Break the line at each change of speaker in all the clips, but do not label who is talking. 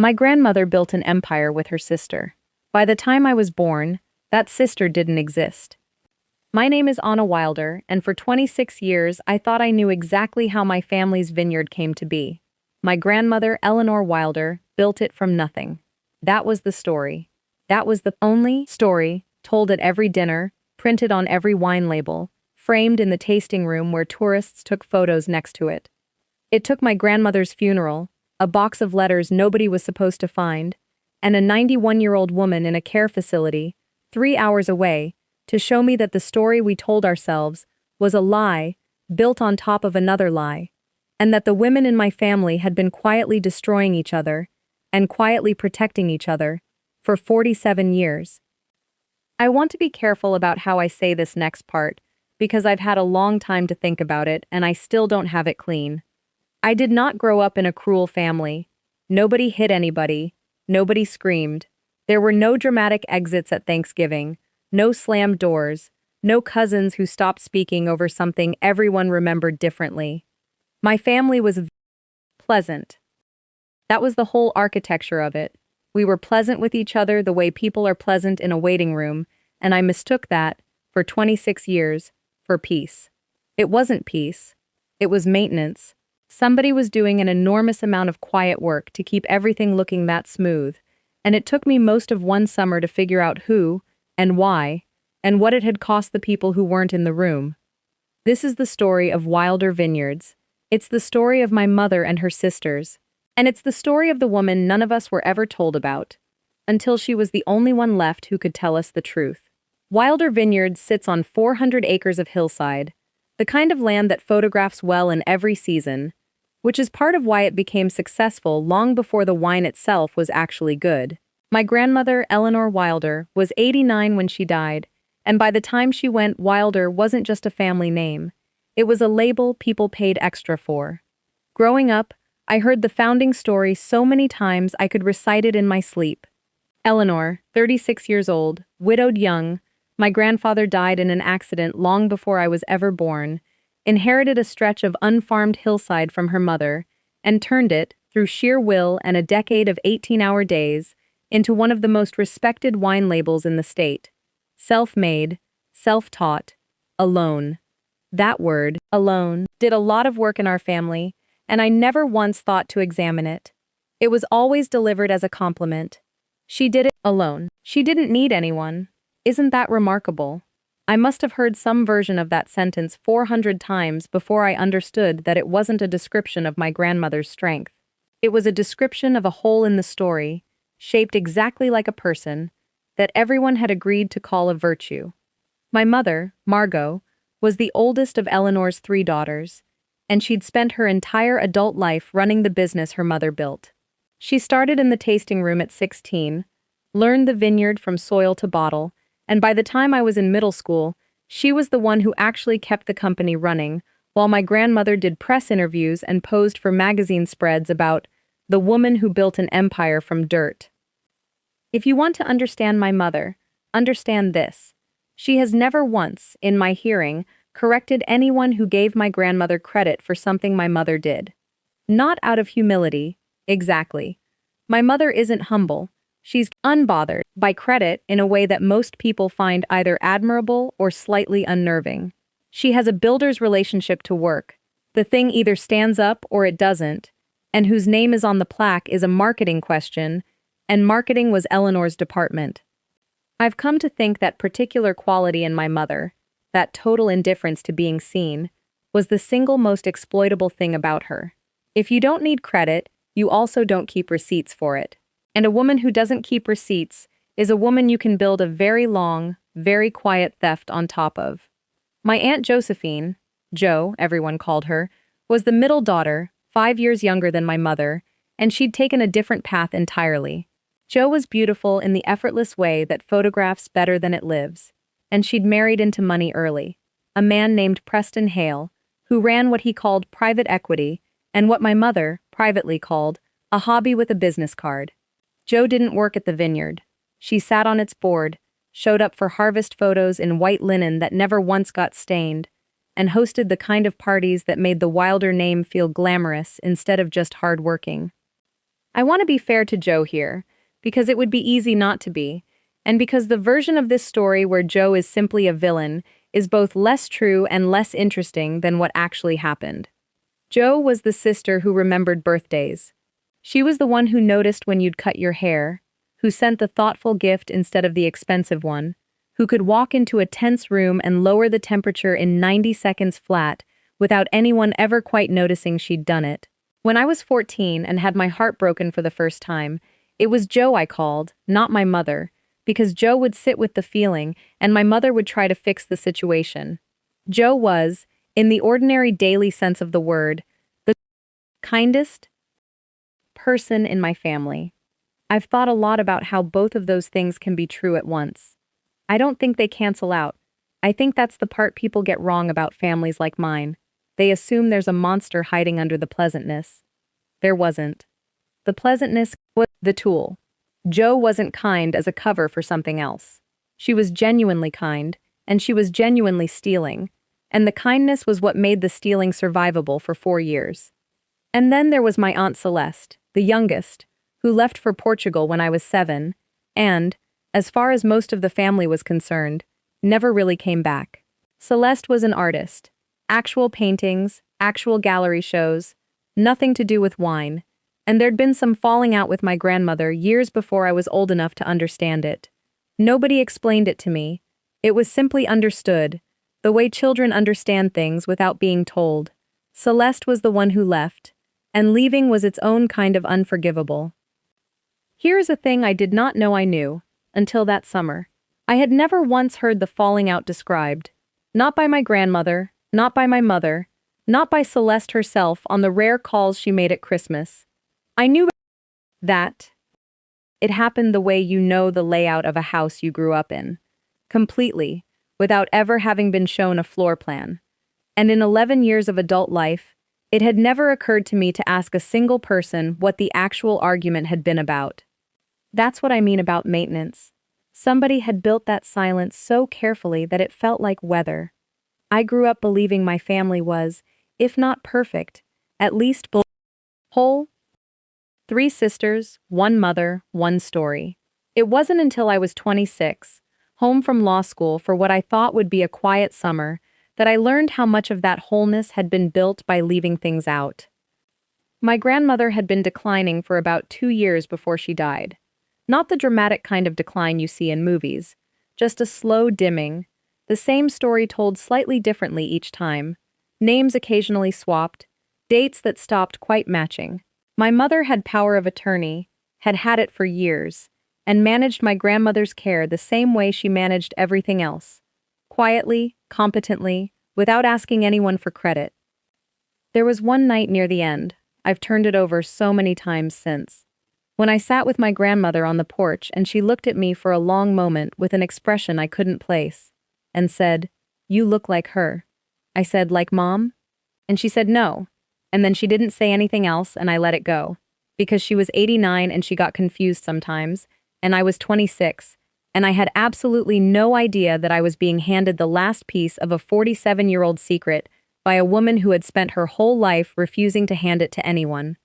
My grandmother built an empire with her sister. By the time I was born, that sister didn't exist. My name is Anna Wilder, and for 26 years I thought I knew exactly how my family's vineyard came to be. My grandmother, Eleanor Wilder, built it from nothing. That was the story. That was the only story, told at every dinner, printed on every wine label, framed in the tasting room where tourists took photos next to it. It took my grandmother's funeral, a box of letters nobody was supposed to find, and a 91-year-old woman in a care facility, 3 hours away, to show me that the story we told ourselves was a lie built on top of another lie, and that the women in my family had been quietly destroying each other and quietly protecting each other for 47 years. I want to be careful about how I say this next part because I've had a long time to think about it and I still don't have it clean. I did not grow up in a cruel family. Nobody hit anybody. Nobody screamed. There were no dramatic exits at Thanksgiving, no slammed doors, no cousins who stopped speaking over something everyone remembered differently. My family was pleasant. That was the whole architecture of it. We were pleasant with each other the way people are pleasant in a waiting room, and I mistook that, for 26 years, for peace. It wasn't peace. It was maintenance. Somebody was doing an enormous amount of quiet work to keep everything looking that smooth, and it took me most of one summer to figure out who, and why, and what it had cost the people who weren't in the room. This is the story of Wilder Vineyards. It's the story of my mother and her sisters, and it's the story of the woman none of us were ever told about, until she was the only one left who could tell us the truth. Wilder Vineyards sits on 400 acres of hillside, the kind of land that photographs well in every season, which is part of why it became successful long before the wine itself was actually good. My grandmother, Eleanor Wilder, was 89 when she died, and by the time she went, Wilder wasn't just a family name. It was a label people paid extra for. Growing up, I heard the founding story so many times I could recite it in my sleep. Eleanor, 36 years old, widowed young, my grandfather died in an accident long before I was ever born, inherited a stretch of unfarmed hillside from her mother, and turned it, through sheer will and a decade of 18-hour days, into one of the most respected wine labels in the state. Self-made, self-taught, alone. That word, alone, did a lot of work in our family, and I never once thought to examine it. It was always delivered as a compliment. She did it alone. She didn't need anyone. Isn't that remarkable? I must have heard some version of that sentence 400 times before I understood that it wasn't a description of my grandmother's strength. It was a description of a hole in the story, shaped exactly like a person, that everyone had agreed to call a virtue. My mother, Margot, was the oldest of Eleanor's 3 daughters, and she'd spent her entire adult life running the business her mother built. She started in the tasting room at 16, learned the vineyard from soil to bottle, and by the time I was in middle school, she was the one who actually kept the company running, while my grandmother did press interviews and posed for magazine spreads about the woman who built an empire from dirt. If you want to understand my mother, understand this. She has never once, in my hearing, corrected anyone who gave my grandmother credit for something my mother did. Not out of humility, exactly. My mother isn't humble. She's unbothered by credit in a way that most people find either admirable or slightly unnerving. She has a builder's relationship to work. The thing either stands up or it doesn't, and whose name is on the plaque is a marketing question, and marketing was Eleanor's department. I've come to think that particular quality in my mother, that total indifference to being seen, was the single most exploitable thing about her. If you don't need credit, you also don't keep receipts for it. And a woman who doesn't keep receipts is a woman you can build a very long, very quiet theft on top of. My Aunt Josephine, Jo, everyone called her, was the middle daughter, 5 years younger than my mother, and she'd taken a different path entirely. Jo was beautiful in the effortless way that photographs better than it lives, and she'd married into money early, a man named Preston Hale, who ran what he called private equity and what my mother privately called a hobby with a business card. Jo didn't work at the vineyard. She sat on its board, showed up for harvest photos in white linen that never once got stained, and hosted the kind of parties that made the Wilder name feel glamorous instead of just hard-working. I want to be fair to Joe here, because it would be easy not to be, and because the version of this story where Joe is simply a villain is both less true and less interesting than what actually happened. Joe was the sister who remembered birthdays. She was the one who noticed when you'd cut your hair, who sent the thoughtful gift instead of the expensive one, who could walk into a tense room and lower the temperature in 90 seconds flat without anyone ever quite noticing she'd done it. When I was 14 and had my heart broken for the first time, it was Joe I called, not my mother, because Joe would sit with the feeling and my mother would try to fix the situation. Joe was, in the ordinary daily sense of the word, the kindest person in my family. I've thought a lot about how both of those things can be true at once. I don't think they cancel out. I think that's the part people get wrong about families like mine. They assume there's a monster hiding under the pleasantness. There wasn't. The pleasantness was the tool. Joe wasn't kind as a cover for something else. She was genuinely kind, and she was genuinely stealing, and the kindness was what made the stealing survivable for 4 years. And then there was my Aunt Celeste, the youngest, who left for Portugal when I was 7, and, as far as most of the family was concerned, never really came back. Celeste was an artist. Actual paintings, actual gallery shows, nothing to do with wine, and there'd been some falling out with my grandmother years before I was old enough to understand it. Nobody explained it to me. It was simply understood, the way children understand things without being told. Celeste was the one who left, and leaving was its own kind of unforgivable. Here's a thing I did not know I knew, until that summer. I had never once heard the falling out described. Not by my grandmother, not by my mother, not by Celeste herself on the rare calls she made at Christmas. I knew that it happened the way you know the layout of a house you grew up in, completely, without ever having been shown a floor plan. And in 11 years of adult life, it had never occurred to me to ask a single person what the actual argument had been about. That's what I mean about maintenance. Somebody had built that silence so carefully that it felt like weather. I grew up believing my family was, if not perfect, at least whole. 3 sisters, 1 mother, 1 story. It wasn't until I was 26, home from law school for what I thought would be a quiet summer, that I learned how much of that wholeness had been built by leaving things out. My grandmother had been declining for about 2 years before she died. Not the dramatic kind of decline you see in movies, just a slow dimming, the same story told slightly differently each time, names occasionally swapped, dates that stopped quite matching. My mother had power of attorney, had had it for years, and managed my grandmother's care the same way she managed everything else. Quietly, competently, without asking anyone for credit. There was one night near the end, I've turned it over so many times since, when I sat with my grandmother on the porch and she looked at me for a long moment with an expression I couldn't place, and said, "You look like her." I said, "Like Mom?" And she said no. And then she didn't say anything else and I let it go. Because she was 89 and she got confused sometimes, and I was 26, and I had absolutely no idea that I was being handed the last piece of a 47-year-old secret by a woman who had spent her whole life refusing to hand it to anyone.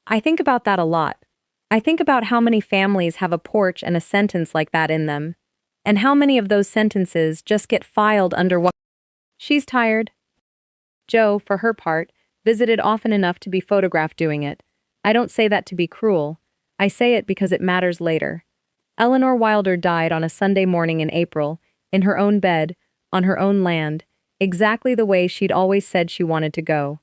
I think about that a lot. I think about how many families have a porch and a sentence like that in them, and how many of those sentences just get filed under what. She's tired. Joe, for her part, visited often enough to be photographed doing it. I don't say that to be cruel. I say it because it matters later. Eleanor Wilder died on a Sunday morning in April, in her own bed, on her own land, exactly the way she'd always said she wanted to go.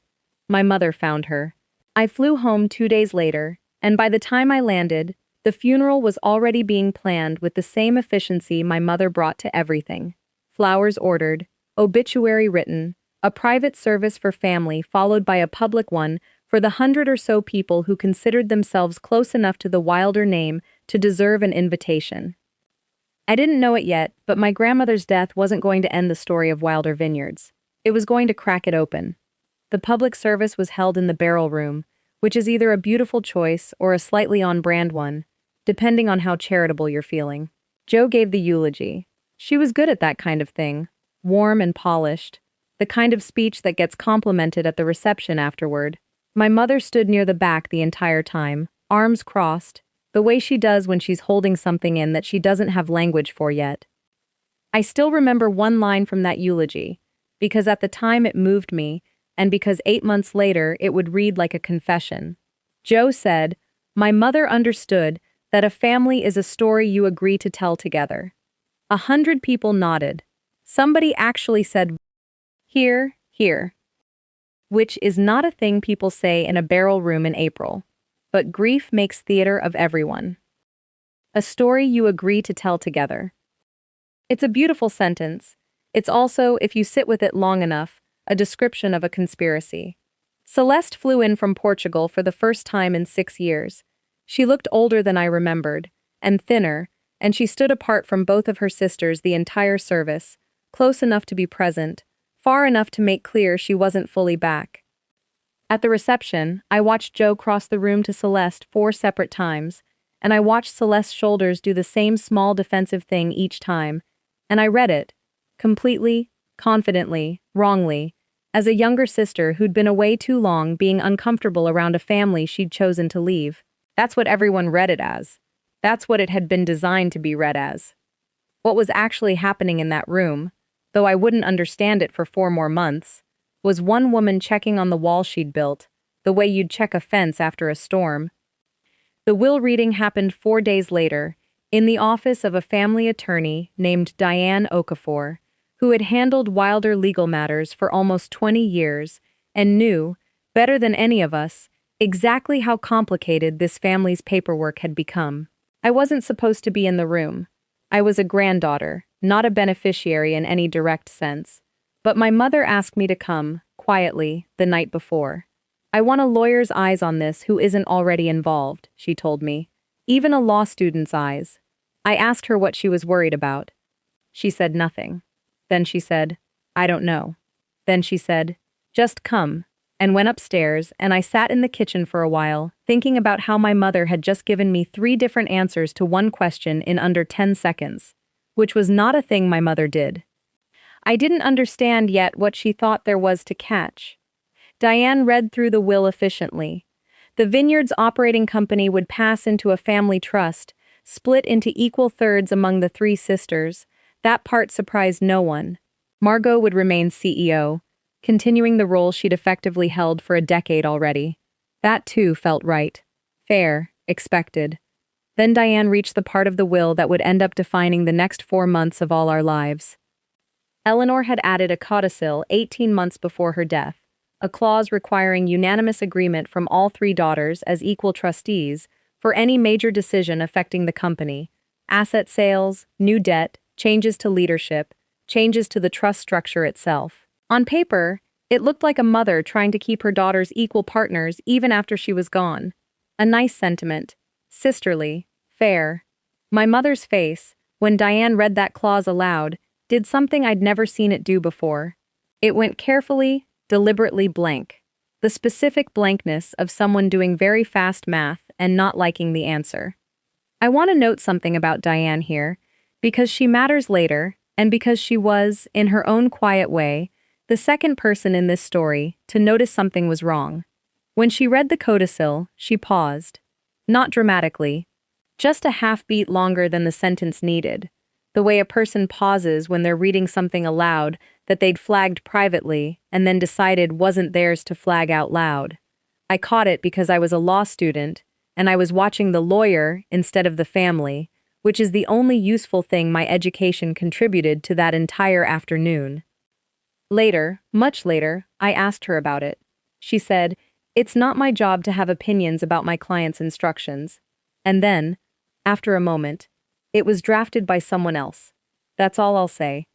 My mother found her. I flew home 2 days later, and by the time I landed, the funeral was already being planned with the same efficiency my mother brought to everything. Flowers ordered, obituary written, a private service for family followed by a public one for the 100 or so people who considered themselves close enough to the Wilder name to deserve an invitation. I didn't know it yet, but my grandmother's death wasn't going to end the story of Wilder Vineyards. It was going to crack it open. The public service was held in the Barrel Room, which is either a beautiful choice or a slightly on-brand one, depending on how charitable you're feeling. Joe gave the eulogy. She was good at that kind of thing, warm and polished, the kind of speech that gets complimented at the reception afterward. My mother stood near the back the entire time, arms crossed, the way she does when she's holding something in that she doesn't have language for yet. I still remember one line from that eulogy, because at the time it moved me, and because 8 months later it would read like a confession. Joe said, "My mother understood that a family is a story you agree to tell together." 100 people nodded. Somebody actually said, "Here, here," which is not a thing people say in a barrel room in April. But grief makes theater of everyone. A story you agree to tell together. It's a beautiful sentence. It's also, if you sit with it long enough, a description of a conspiracy. Celeste flew in from Portugal for the first time in 6 years. She looked older than I remembered, and thinner, and she stood apart from both of her sisters the entire service, close enough to be present, far enough to make clear she wasn't fully back. At the reception, I watched Joe cross the room to Celeste 4 separate times, and I watched Celeste's shoulders do the same small defensive thing each time, and I read it, completely, confidently, wrongly, as a younger sister who'd been away too long being uncomfortable around a family she'd chosen to leave. That's what everyone read it as. That's what it had been designed to be read as. What was actually happening in that room, though I wouldn't understand it for 4 more months, was one woman checking on the wall she'd built, the way you'd check a fence after a storm. The will reading happened 4 days later, in the office of a family attorney named Diane Okafor, who had handled Wilder legal matters for almost 20 years and knew, better than any of us, exactly how complicated this family's paperwork had become. I wasn't supposed to be in the room. I was a granddaughter, not a beneficiary in any direct sense. But my mother asked me to come, quietly, the night before. "I want a lawyer's eyes on this who isn't already involved," she told me. "Even a law student's eyes." I asked her what she was worried about. She said nothing. Then she said, "I don't know." Then she said, "Just come," and went upstairs, and I sat in the kitchen for a while, thinking about how my mother had just given me 3 different answers to one question in under 10 seconds, which was not a thing my mother did. I didn't understand yet what she thought there was to catch. Diane read through the will efficiently. The vineyard's operating company would pass into a family trust, split into equal thirds among the 3 sisters. That part surprised no one. Margot would remain CEO, continuing the role she'd effectively held for a decade already. That too felt right. Fair, expected. Then Diane reached the part of the will that would end up defining the next 4 months of all our lives. Eleanor had added a codicil 18 months before her death, a clause requiring unanimous agreement from all 3 daughters as equal trustees for any major decision affecting the company: asset sales, new debt, changes to leadership, changes to the trust structure itself. On paper, it looked like a mother trying to keep her daughters equal partners even after she was gone. A nice sentiment. Sisterly. Fair. My mother's face, when Diane read that clause aloud, did something I'd never seen it do before. It went carefully, deliberately blank. The specific blankness of someone doing very fast math and not liking the answer. I want to note something about Diane here, because she matters later, and because she was, in her own quiet way, the second person in this story to notice something was wrong. When she read the codicil, she paused. Not dramatically. Just a half beat longer than the sentence needed. The way a person pauses when they're reading something aloud that they'd flagged privately and then decided wasn't theirs to flag out loud. I caught it because I was a law student, and I was watching the lawyer instead of the family, which is the only useful thing my education contributed to that entire afternoon. Later, much later, I asked her about it. She said, "It's not my job to have opinions about my client's instructions." And then, after a moment, "It was drafted by someone else." That's all I'll say.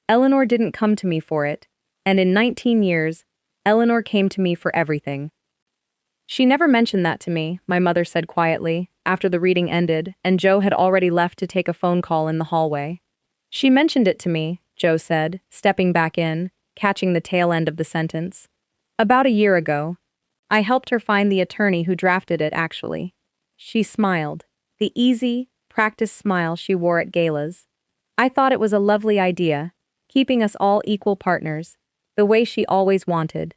Eleanor didn't come to me for it, and in 19 years, Eleanor came to me for everything. "She never mentioned that to me," my mother said quietly, after the reading ended, and Joe had already left to take a phone call in the hallway. "She mentioned it to me," Joe said, stepping back in, catching the tail end of the sentence. "About a year ago. I helped her find the attorney who drafted it, actually." She smiled, the easy, practiced smile she wore at galas. "I thought it was a lovely idea, keeping us all equal partners, the way she always wanted.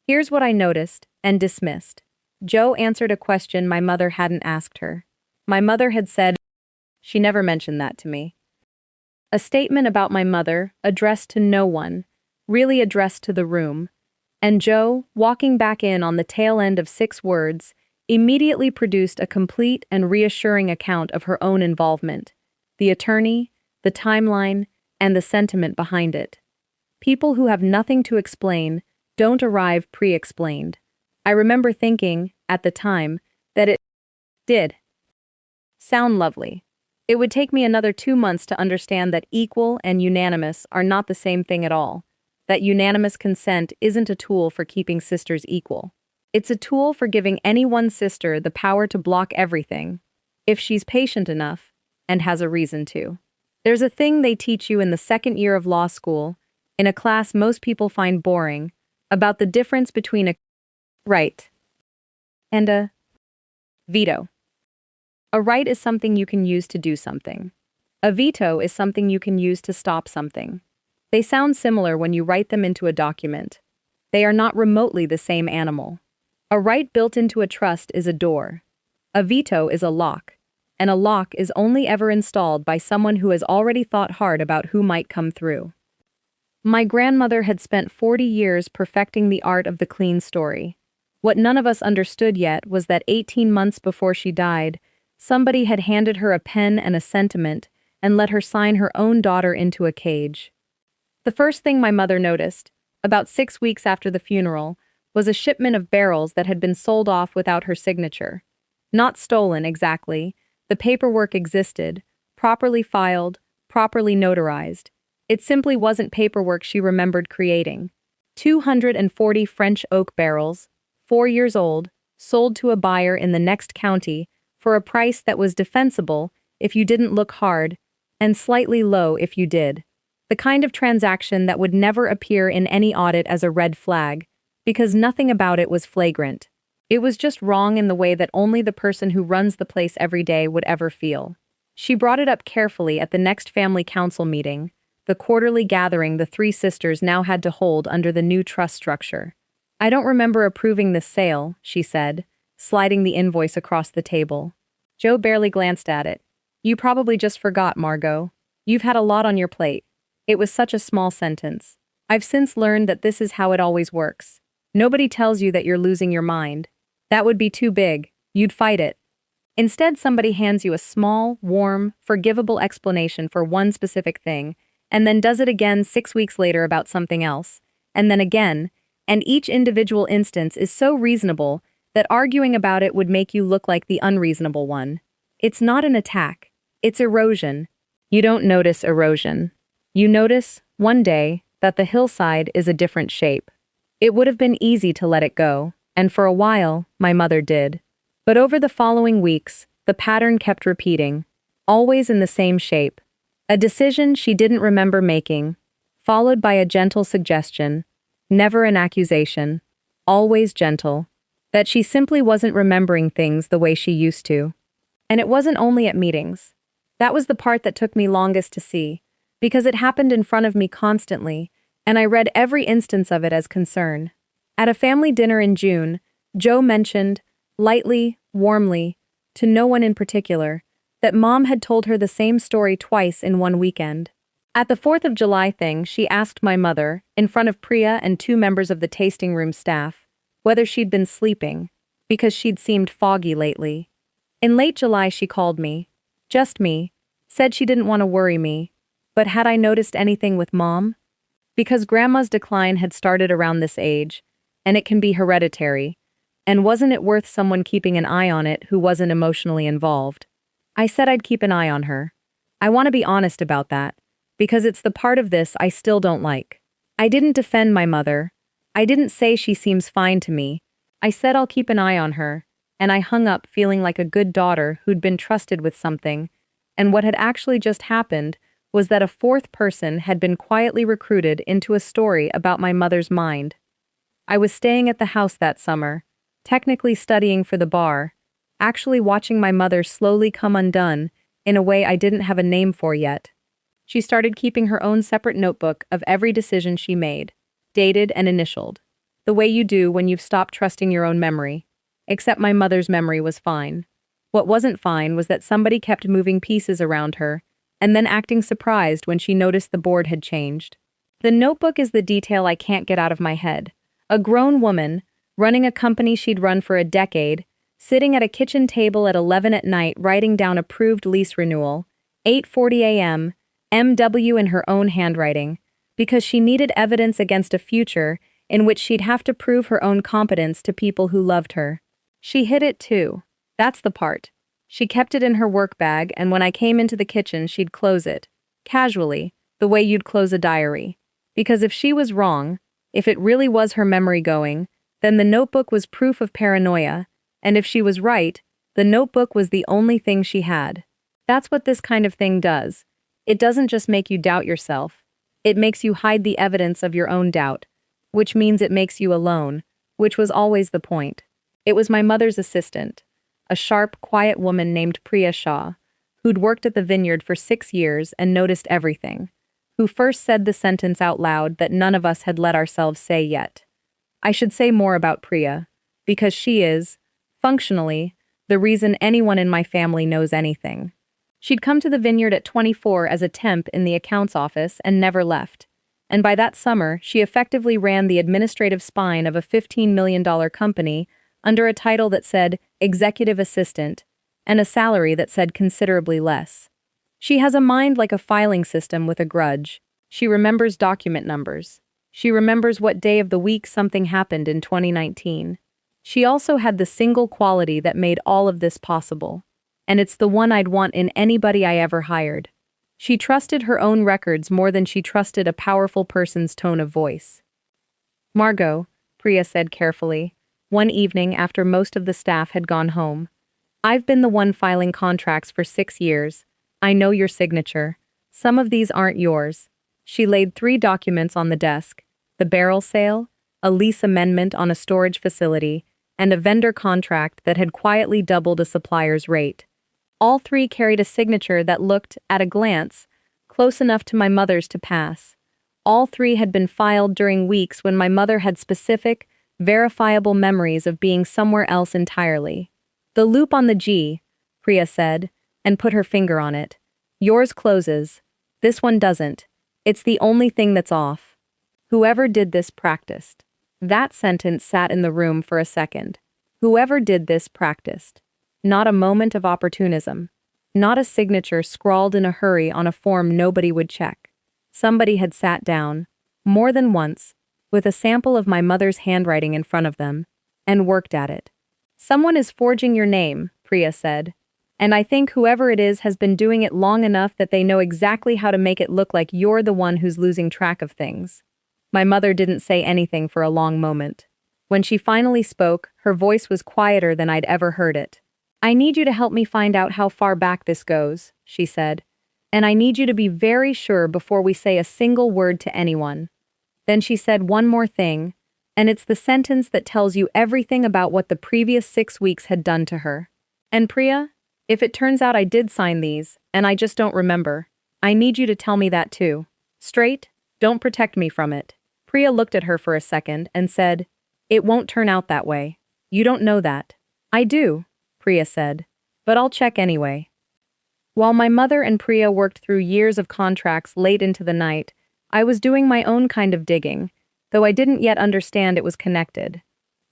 Here's what I noticed and dismissed. Joe answered a question my mother hadn't asked her. My mother had said, she never mentioned that to me. A statement about my mother, addressed to no one, really addressed to the room, and Joe, walking back in on the tail end of 6 words, immediately produced a complete and reassuring account of her own involvement, the attorney, the timeline, and the sentiment behind it. People who have nothing to explain don't arrive pre-explained. I remember thinking, at the time, that it did sound lovely. It would take me another 2 months to understand that equal and unanimous are not the same thing at all, that unanimous consent isn't a tool for keeping sisters equal. It's a tool for giving any one sister the power to block everything, if she's patient enough and has a reason to. There's a thing they teach you in the 2nd year of law school, in a class most people find boring, about the difference between a right and a veto. A right is something you can use to do something. A veto is something you can use to stop something. They sound similar when you write them into a document. They are not remotely the same animal. A right built into a trust is a door. A veto is a lock, and a lock is only ever installed by someone who has already thought hard about who might come through. My grandmother had spent 40 years perfecting the art of the clean story. What none of us understood yet was that 18 months before she died, somebody had handed her a pen and a sentiment and let her sign her own daughter into a cage. The first thing my mother noticed, about 6 weeks after the funeral, was a shipment of barrels that had been sold off without her signature. Not stolen, exactly. The paperwork existed, properly filed, properly notarized. It simply wasn't paperwork she remembered creating. 240 French oak barrels, 4 years old, sold to a buyer in the next county for a price that was defensible if you didn't look hard, and slightly low if you did. The kind of transaction that would never appear in any audit as a red flag, because nothing about it was flagrant. It was just wrong in the way that only the person who runs the place every day would ever feel. She brought it up carefully at the next family council meeting, the quarterly gathering the 3 sisters now had to hold under the new trust structure. "I don't remember approving this sale," she said, sliding the invoice across the table. Joe barely glanced at it. "You probably just forgot, Margot. You've had a lot on your plate." It was such a small sentence. I've since learned that this is how it always works. Nobody tells you that you're losing your mind. That would be too big. You'd fight it. Instead, somebody hands you a small, warm, forgivable explanation for one specific thing, and then does it again 6 weeks later about something else, and then again, and each individual instance is so reasonable that arguing about it would make you look like the unreasonable one. It's not an attack. It's erosion. You don't notice erosion. You notice, one day, that the hillside is a different shape. It would have been easy to let it go, and for a while, my mother did. But over the following weeks, the pattern kept repeating, always in the same shape. A decision she didn't remember making, followed by a gentle suggestion, never an accusation, always gentle, that she simply wasn't remembering things the way she used to. And it wasn't only at meetings. That was the part that took me longest to see, because it happened in front of me constantly, and I read every instance of it as concern. At a family dinner in June, Joe mentioned, lightly, warmly, to no one in particular, that Mom had told her the same story twice in one weekend. At the 4th of July thing, she asked my mother, in front of Priya and 2 members of the tasting room staff, whether she'd been sleeping, because she'd seemed foggy lately. In late July she called me, just me, said she didn't want to worry me, but had I noticed anything with Mom? Because Grandma's decline had started around this age, and it can be hereditary, and wasn't it worth someone keeping an eye on it who wasn't emotionally involved? I said I'd keep an eye on her. I want to be honest about that, because it's the part of this I still don't like. I didn't defend my mother. I didn't say she seems fine to me. I said I'll keep an eye on her, and I hung up feeling like a good daughter who'd been trusted with something, and what had actually just happened was that a 4th person had been quietly recruited into a story about my mother's mind. I was staying at the house that summer, technically studying for the bar, actually watching my mother slowly come undone in a way I didn't have a name for yet. She started keeping her own separate notebook of every decision she made, dated and initialed, the way you do when you've stopped trusting your own memory. except my mother's memory was fine. What wasn't fine was that somebody kept moving pieces around her, and then acting surprised when she noticed the board had changed. The notebook is the detail I can't get out of my head. A grown woman, running a company she'd run for a decade, sitting at a kitchen table at 11 at night writing down approved lease renewal, 8:40 a.m., MW in her own handwriting, because she needed evidence against a future in which she'd have to prove her own competence to people who loved her. She hid it too. That's the part. She kept it in her work bag, and when I came into the kitchen, she'd close it. Casually, the way you'd close a diary. Because if she was wrong, if it really was her memory going, then the notebook was proof of paranoia, and if she was right, the notebook was the only thing she had. That's what this kind of thing does. It doesn't just make you doubt yourself. It makes you hide the evidence of your own doubt, which means it makes you alone, which was always the point. It was my mother's assistant, a sharp, quiet woman named Priya Shah, who'd worked at the vineyard for 6 years and noticed everything, who first said the sentence out loud that none of us had let ourselves say yet. I should say more about Priya, because she is, functionally, the reason anyone in my family knows anything. She'd come to the vineyard at 24 as a temp in the accounts office and never left. And by that summer, she effectively ran the administrative spine of a $15 million company under a title that said executive assistant and a salary that said considerably less. She has a mind like a filing system with a grudge. She remembers document numbers. She remembers what day of the week something happened in 2019. She also had the single quality that made all of this possible. And it's the one I'd want in anybody I ever hired. She trusted her own records more than she trusted a powerful person's tone of voice. "Margot," Priya said carefully, one evening after most of the staff had gone home. "I've been the one filing contracts for 6 years. I know your signature. Some of these aren't yours." She laid 3 documents on the desk: the barrel sale, a lease amendment on a storage facility, and a vendor contract that had quietly doubled a supplier's rate. All 3 carried a signature that looked, at a glance, close enough to my mother's to pass. All 3 had been filed during weeks when my mother had specific, verifiable memories of being somewhere else entirely. "The loop on the G," Priya said, and put her finger on it. "Yours closes. This one doesn't. It's the only thing that's off. Whoever did this practiced." That sentence sat in the room for a second. Whoever did this practiced. Not a moment of opportunism. Not a signature scrawled in a hurry on a form nobody would check. Somebody had sat down, more than once, with a sample of my mother's handwriting in front of them, and worked at it. "Someone is forging your name," Priya said. "And I think whoever it is has been doing it long enough that they know exactly how to make it look like you're the one who's losing track of things." My mother didn't say anything for a long moment. When she finally spoke, her voice was quieter than I'd ever heard it. "I need you to help me find out how far back this goes," she said. "And I need you to be very sure before we say a single word to anyone." Then she said one more thing, and it's the sentence that tells you everything about what the previous 6 weeks had done to her. "And Priya, if it turns out I did sign these, and I just don't remember, I need you to tell me that too. Straight, don't protect me from it." Priya looked at her for a second and said, "It won't turn out that way. You don't know that." "I do," Priya said, "but I'll check anyway." While my mother and Priya worked through years of contracts late into the night, I was doing my own kind of digging, though I didn't yet understand it was connected.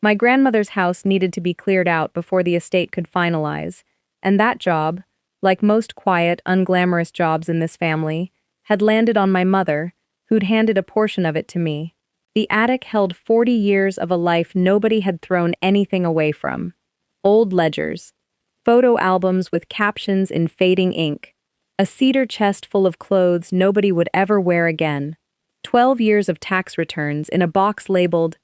My grandmother's house needed to be cleared out before the estate could finalize, and that job, like most quiet, unglamorous jobs in this family, had landed on my mother, who'd handed a portion of it to me. The attic held 40 years of a life nobody had thrown anything away from. Old ledgers, photo albums with captions in fading ink, a cedar chest full of clothes nobody would ever wear again, 12 years of tax returns in a box labeled,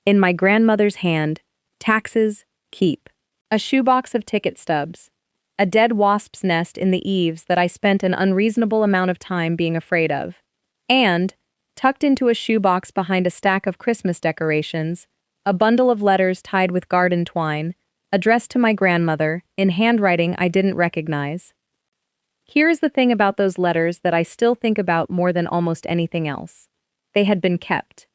in my grandmother's hand, "Taxes, keep," a shoebox of ticket stubs, a dead wasp's nest in the eaves that I spent an unreasonable amount of time being afraid of, and, tucked into a shoebox behind a stack of Christmas decorations, a bundle of letters tied with garden twine, addressed to my grandmother, in handwriting I didn't recognize. Here's the thing about those letters that I still think about more than almost anything else. They had been kept.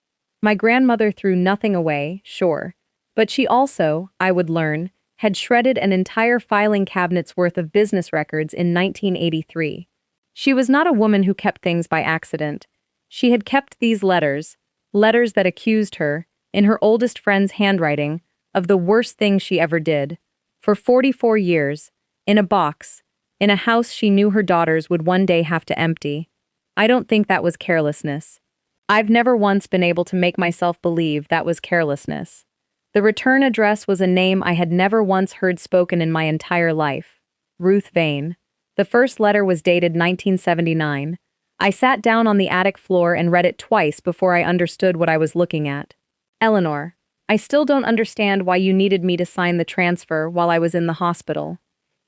My grandmother threw nothing away, sure, But she also, I would learn, had shredded an entire filing cabinet's worth of business records in 1983. She was not a woman who kept things by accident. She had kept these letters, letters that accused her, in her oldest friend's handwriting, of the worst thing she ever did. For 44 years, in a box, in a house she knew her daughters would one day have to empty. I don't think that was carelessness. I've never once been able to make myself believe that was carelessness. The return address was a name I had never once heard spoken in my entire life. Ruth Vane. The first letter was dated 1979. I sat down on the attic floor and read it twice before I understood what I was looking at. Eleanor, I still don't understand why you needed me to sign the transfer while I was in the hospital.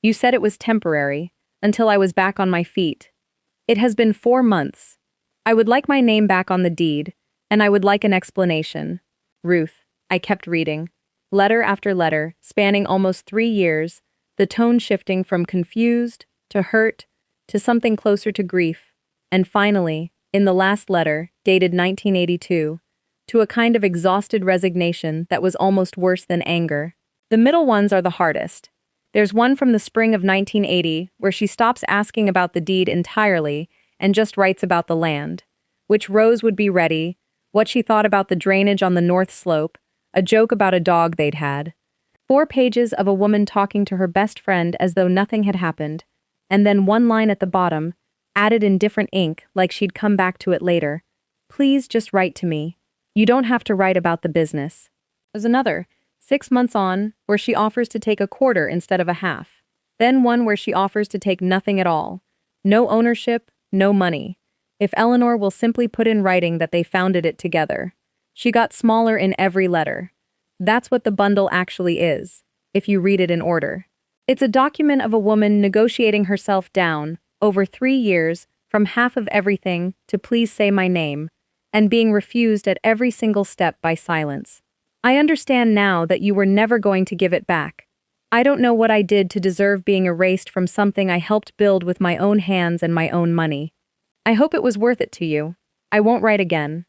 You said it was temporary, until I was back on my feet. It has been 4 months. I would like my name back on the deed, and I would like an explanation. Ruth, I kept reading. Letter after letter, spanning almost 3 years, the tone shifting from confused, to hurt, to something closer to grief, and finally, in the last letter, dated 1982, to a kind of exhausted resignation that was almost worse than anger. The middle ones are the hardest. There's one from the spring of 1980 where she stops asking about the deed entirely and just writes about the land, which rows would be ready, what she thought about the drainage on the north slope, a joke about a dog they'd had. 4 pages of a woman talking to her best friend as though nothing had happened, and then one line at the bottom, added in different ink like she'd come back to it later. Please just write to me. You don't have to write about the business. There's another, 6 months on, where she offers to take a quarter instead of a half. Then one where she offers to take nothing at all. No ownership, no money. If Eleanor will simply put in writing that they founded it together. She got smaller in every letter. That's what the bundle actually is, if you read it in order. It's a document of a woman negotiating herself down, over 3 years, from half of everything to please say my name, and being refused at every single step by silence. I understand now that you were never going to give it back. I don't know what I did to deserve being erased from something I helped build with my own hands and my own money. I hope it was worth it to you. I won't write again.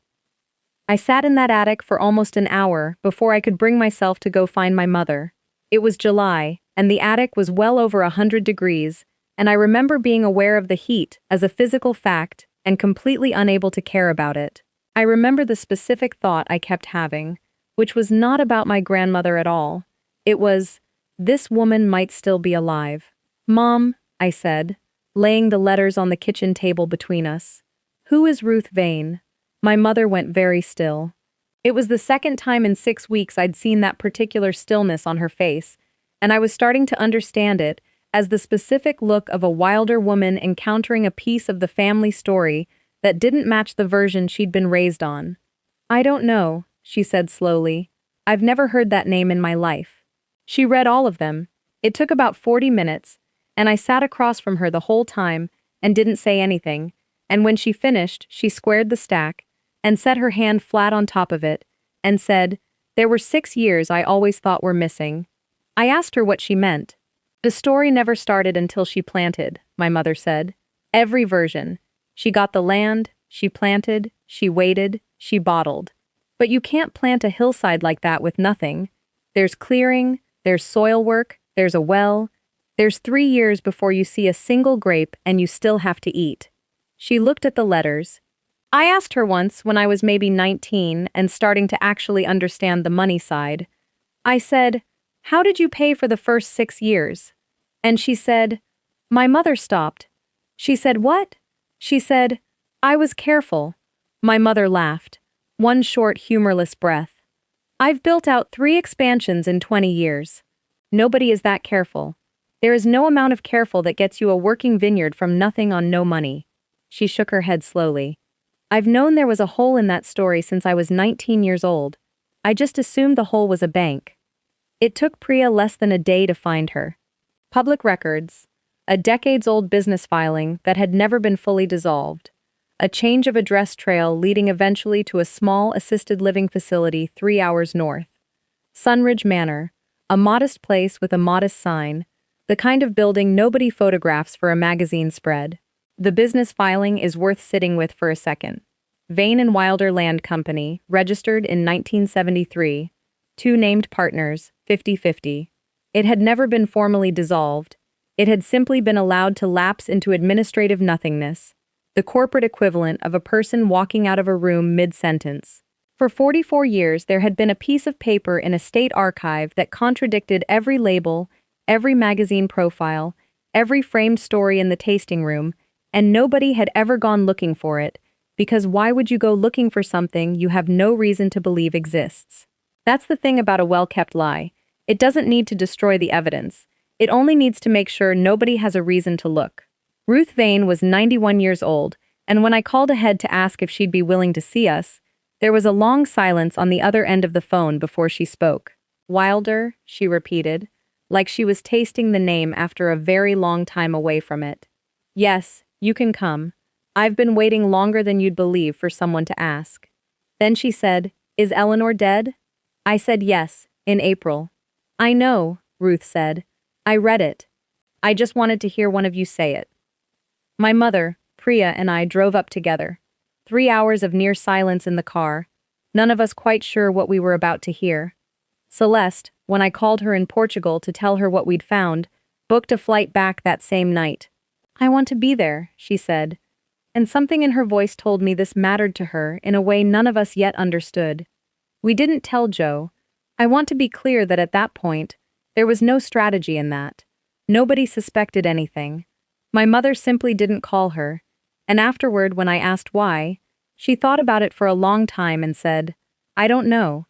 I sat in that attic for almost an hour before I could bring myself to go find my mother. It was July, and the attic was well over 100 degrees, and I remember being aware of the heat as a physical fact and completely unable to care about it. I remember the specific thought I kept having, which was not about my grandmother at all. It was, this woman might still be alive. Mom, I said, laying the letters on the kitchen table between us. Who is Ruth Vane? My mother went very still. It was the second time in 6 weeks I'd seen that particular stillness on her face, and I was starting to understand it as the specific look of a Wilder woman encountering a piece of the family story that didn't match the version she'd been raised on. I don't know, she said slowly. I've never heard that name in my life. She read all of them. It took about 40 minutes, and I sat across from her the whole time and didn't say anything, and when she finished, she squared the stack and set her hand flat on top of it and said, there were 6 years I always thought were missing. I asked her what she meant. The story never started until she planted, my mother said. Every version. She got the land, she planted, she waited, she bottled. But you can't plant a hillside like that with nothing. There's clearing, there's soil work, there's a well. There's 3 years before you see a single grape and you still have to eat. She looked at the letters. I asked her once when I was maybe 19 and starting to actually understand the money side. I said, how did you pay for the first 6 years? And she said, my mother stopped. She said, what? She said, I was careful. My mother laughed. One short, humorless breath. I've built out 3 expansions in 20 years. Nobody is that careful. There is no amount of careful that gets you a working vineyard from nothing on no money. She shook her head slowly. I've known there was a hole in that story since I was 19 years old. I just assumed the hole was a bank. It took Priya less than a day to find her. Public records. A decades-old business filing that had never been fully dissolved. A change of address trail leading eventually to a small assisted living facility 3 hours north. Sunridge Manor. A modest place with a modest sign. The kind of building nobody photographs for a magazine spread. The business filing is worth sitting with for a second. Vane and Wilder Land Company, registered in 1973. Two named partners, 50-50. It had never been formally dissolved. It had simply been allowed to lapse into administrative nothingness, the corporate equivalent of a person walking out of a room mid-sentence. For 44 years, there had been a piece of paper in a state archive that contradicted every label, every magazine profile, every framed story in the tasting room, and nobody had ever gone looking for it, because why would you go looking for something you have no reason to believe exists? That's the thing about a well-kept lie. It doesn't need to destroy the evidence. It only needs to make sure nobody has a reason to look. Ruth Vane was 91 years old, and when I called ahead to ask if she'd be willing to see us, there was a long silence on the other end of the phone before she spoke. Wilder, she repeated, like she was tasting the name after a very long time away from it. Yes, you can come. I've been waiting longer than you'd believe for someone to ask. Then she said, "Is Eleanor dead?" I said yes, in April. I know, Ruth said. I read it. I just wanted to hear one of you say it. My mother, Priya, and I drove up together. 3 hours of near silence in the car, none of us quite sure what we were about to hear. Celeste, when I called her in Portugal to tell her what we'd found, booked a flight back that same night. I want to be there, she said, and something in her voice told me this mattered to her in a way none of us yet understood. We didn't tell Joe. I want to be clear that at that point, there was no strategy in that. Nobody suspected anything. My mother simply didn't call her, and afterward when I asked why, she thought about it for a long time and said, I don't know.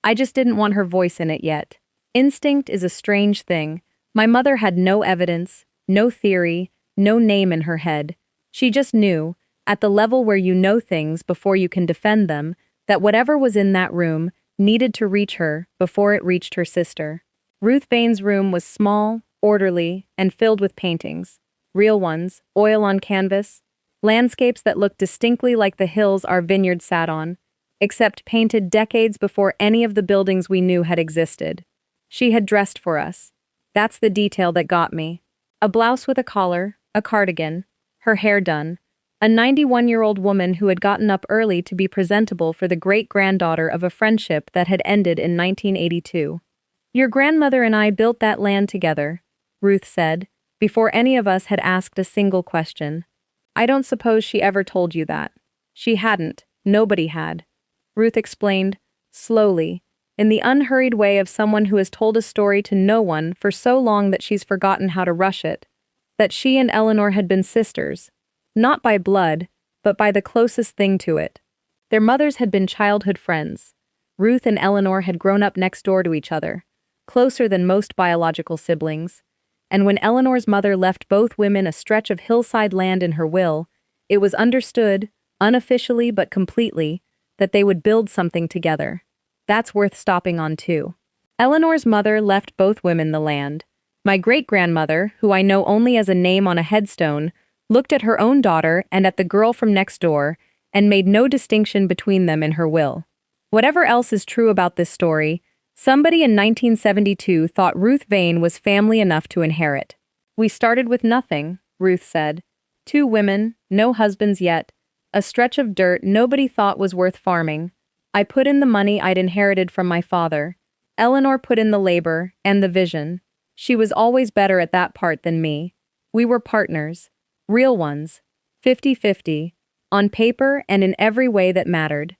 I just didn't want her voice in it yet. Instinct is a strange thing. My mother had no evidence, no theory, no name in her head. She just knew, at the level where you know things before you can defend them, that whatever was in that room needed to reach her before it reached her sister. Ruth Vane's room was small, orderly, and filled with paintings. Real ones, oil on canvas, landscapes that looked distinctly like the hills our vineyard sat on, except painted decades before any of the buildings we knew had existed. She had dressed for us. That's the detail that got me. A blouse with a collar, a cardigan, her hair done. A 91-year-old woman who had gotten up early to be presentable for the great-granddaughter of a friendship that had ended in 1982. Your grandmother and I built that land together, Ruth said, before any of us had asked a single question. I don't suppose she ever told you that. She hadn't. Nobody had. Ruth explained, slowly, in the unhurried way of someone who has told a story to no one for so long that she's forgotten how to rush it, that she and Eleanor had been sisters. Not by blood, but by the closest thing to it. Their mothers had been childhood friends. Ruth and Eleanor had grown up next door to each other, closer than most biological siblings. And when Eleanor's mother left both women a stretch of hillside land in her will, it was understood, unofficially but completely, that they would build something together. That's worth stopping on too. Eleanor's mother left both women the land. My great-grandmother, who I know only as a name on a headstone, looked at her own daughter and at the girl from next door, and made no distinction between them in her will. Whatever else is true about this story, somebody in 1972 thought Ruth Vane was family enough to inherit. We started with nothing, Ruth said. 2 women, no husbands yet, a stretch of dirt nobody thought was worth farming. I put in the money I'd inherited from my father. Eleanor put in the labor and the vision. She was always better at that part than me. We were partners. Real ones, 50-50, on paper and in every way that mattered.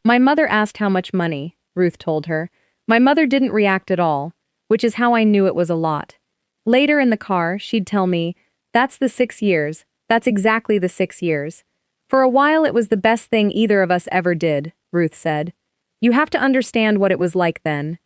My mother asked how much money, Ruth told her. My mother didn't react at all, which is how I knew it was a lot. Later in the car, she'd tell me, that's the 6 years, that's exactly the 6 years. For a while it was the best thing either of us ever did, Ruth said. You have to understand what it was like then.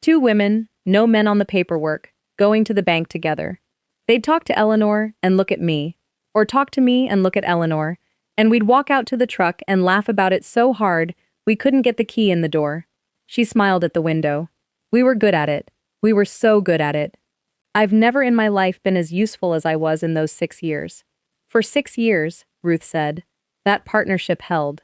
2 women, no men on the paperwork, going to the bank together. They'd talk to Eleanor and look at me. Or talk to me and look at Eleanor, and we'd walk out to the truck and laugh about it so hard we couldn't get the key in the door. She smiled at the window. We were good at it. We were so good at it. I've never in my life been as useful as I was in those 6 years. For 6 years, Ruth said, that partnership held.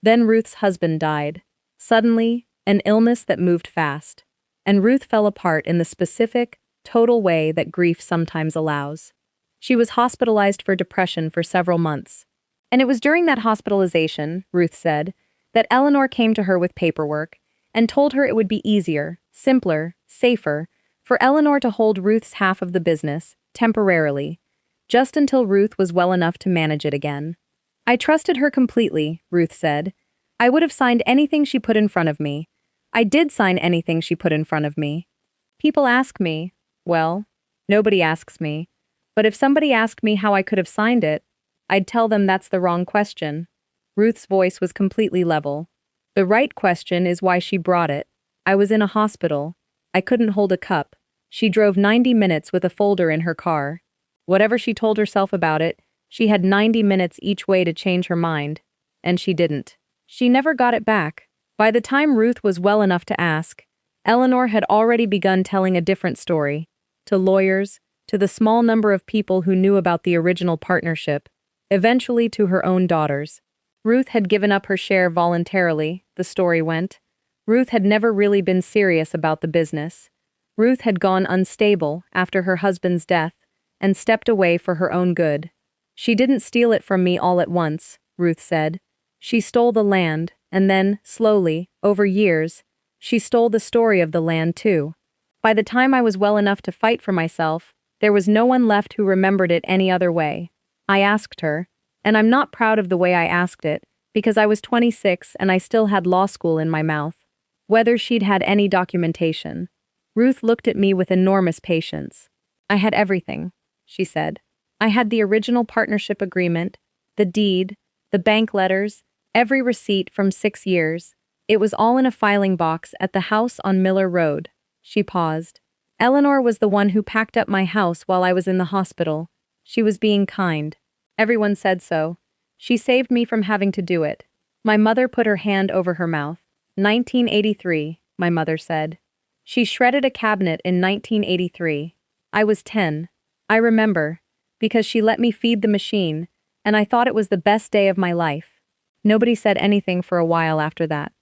Then Ruth's husband died. Suddenly, an illness that moved fast. And Ruth fell apart in the specific, total way that grief sometimes allows. She was hospitalized for depression for several months. And it was during that hospitalization, Ruth said, that Eleanor came to her with paperwork, and told her it would be easier, simpler, safer, for Eleanor to hold Ruth's half of the business, temporarily, just until Ruth was well enough to manage it again. I trusted her completely, Ruth said. I would have signed anything she put in front of me. I did sign anything she put in front of me. People ask me, well, nobody asks me, but if somebody asked me how I could have signed it, I'd tell them that's the wrong question. Ruth's voice was completely level. The right question is why she brought it. I was in a hospital. I couldn't hold a cup. She drove 90 minutes with a folder in her car. Whatever she told herself about it, she had 90 minutes each way to change her mind. And she didn't. She never got it back. By the time Ruth was well enough to ask, Eleanor had already begun telling a different story. To lawyers, to the small number of people who knew about the original partnership, eventually to her own daughters. Ruth had given up her share voluntarily, the story went. Ruth had never really been serious about the business. Ruth had gone unstable after her husband's death and stepped away for her own good. She didn't steal it from me all at once, Ruth said. She stole the land, and then, slowly, over years, she stole the story of the land too. By the time I was well enough to fight for myself, there was no one left who remembered it any other way. I asked her, and I'm not proud of the way I asked it, because I was 26 and I still had law school in my mouth, whether she'd had any documentation. Ruth looked at me with enormous patience. I had everything, she said. I had the original partnership agreement, the deed, the bank letters, every receipt from 6 years. It was all in a filing box at the house on Miller Road. She paused. Eleanor was the one who packed up my house while I was in the hospital. She was being kind. Everyone said so. She saved me from having to do it. My mother put her hand over her mouth. 1983, my mother said. She shredded a cabinet in 1983. I was 10. I remember, because she let me feed the machine, and I thought it was the best day of my life. Nobody said anything for a while after that.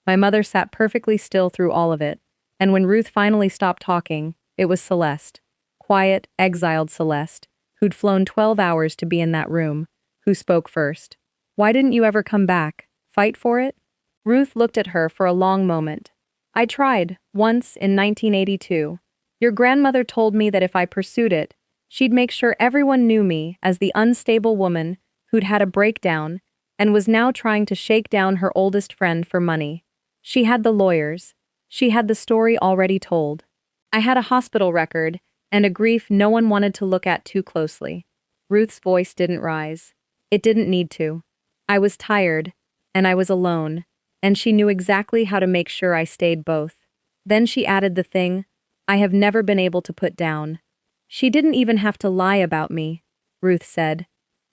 My mother sat perfectly still through all of it, and when Ruth finally stopped talking, it was Celeste. Quiet, exiled Celeste, who'd flown 12 hours to be in that room, who spoke first. Why didn't you ever come back? Fight for it? Ruth looked at her for a long moment. I tried, once in 1982. Your grandmother told me that if I pursued it, she'd make sure everyone knew me as the unstable woman who'd had a breakdown and was now trying to shake down her oldest friend for money. She had the lawyers. She had the story already told. I had a hospital record and a grief no one wanted to look at too closely. Ruth's voice didn't rise. It didn't need to. I was tired, and I was alone, and she knew exactly how to make sure I stayed both. Then she added the thing I have never been able to put down. She didn't even have to lie about me, Ruth said.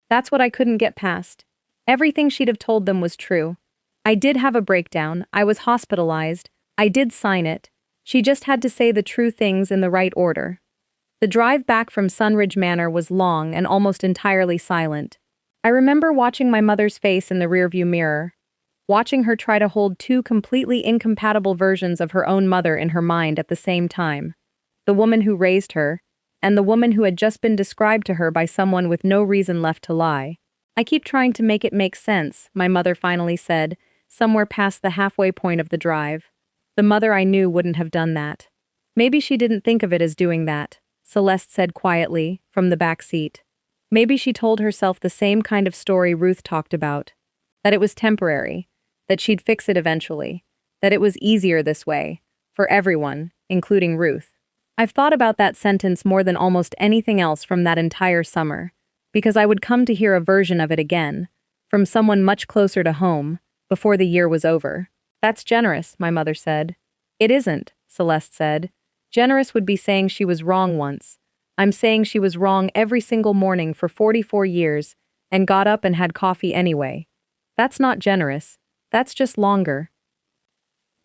That's what I couldn't get past. Everything she'd have told them was true. I did have a breakdown, I was hospitalized, I did sign it. She just had to say the true things in the right order. The drive back from Sunridge Manor was long and almost entirely silent. I remember watching my mother's face in the rearview mirror, watching her try to hold two completely incompatible versions of her own mother in her mind at the same time. The woman who raised her, and the woman who had just been described to her by someone with no reason left to lie. I keep trying to make it make sense, my mother finally said, somewhere past the halfway point of the drive. The mother I knew wouldn't have done that. Maybe she didn't think of it as doing that, Celeste said quietly, from the back seat. Maybe she told herself the same kind of story Ruth talked about. That it was temporary, that she'd fix it eventually, that it was easier this way, for everyone, including Ruth. I've thought about that sentence more than almost anything else from that entire summer, because I would come to hear a version of it again, from someone much closer to home, before the year was over. That's generous, my mother said. It isn't, Celeste said. Generous would be saying she was wrong once. I'm saying she was wrong every single morning for 44 years and got up and had coffee anyway. That's not generous. That's just longer.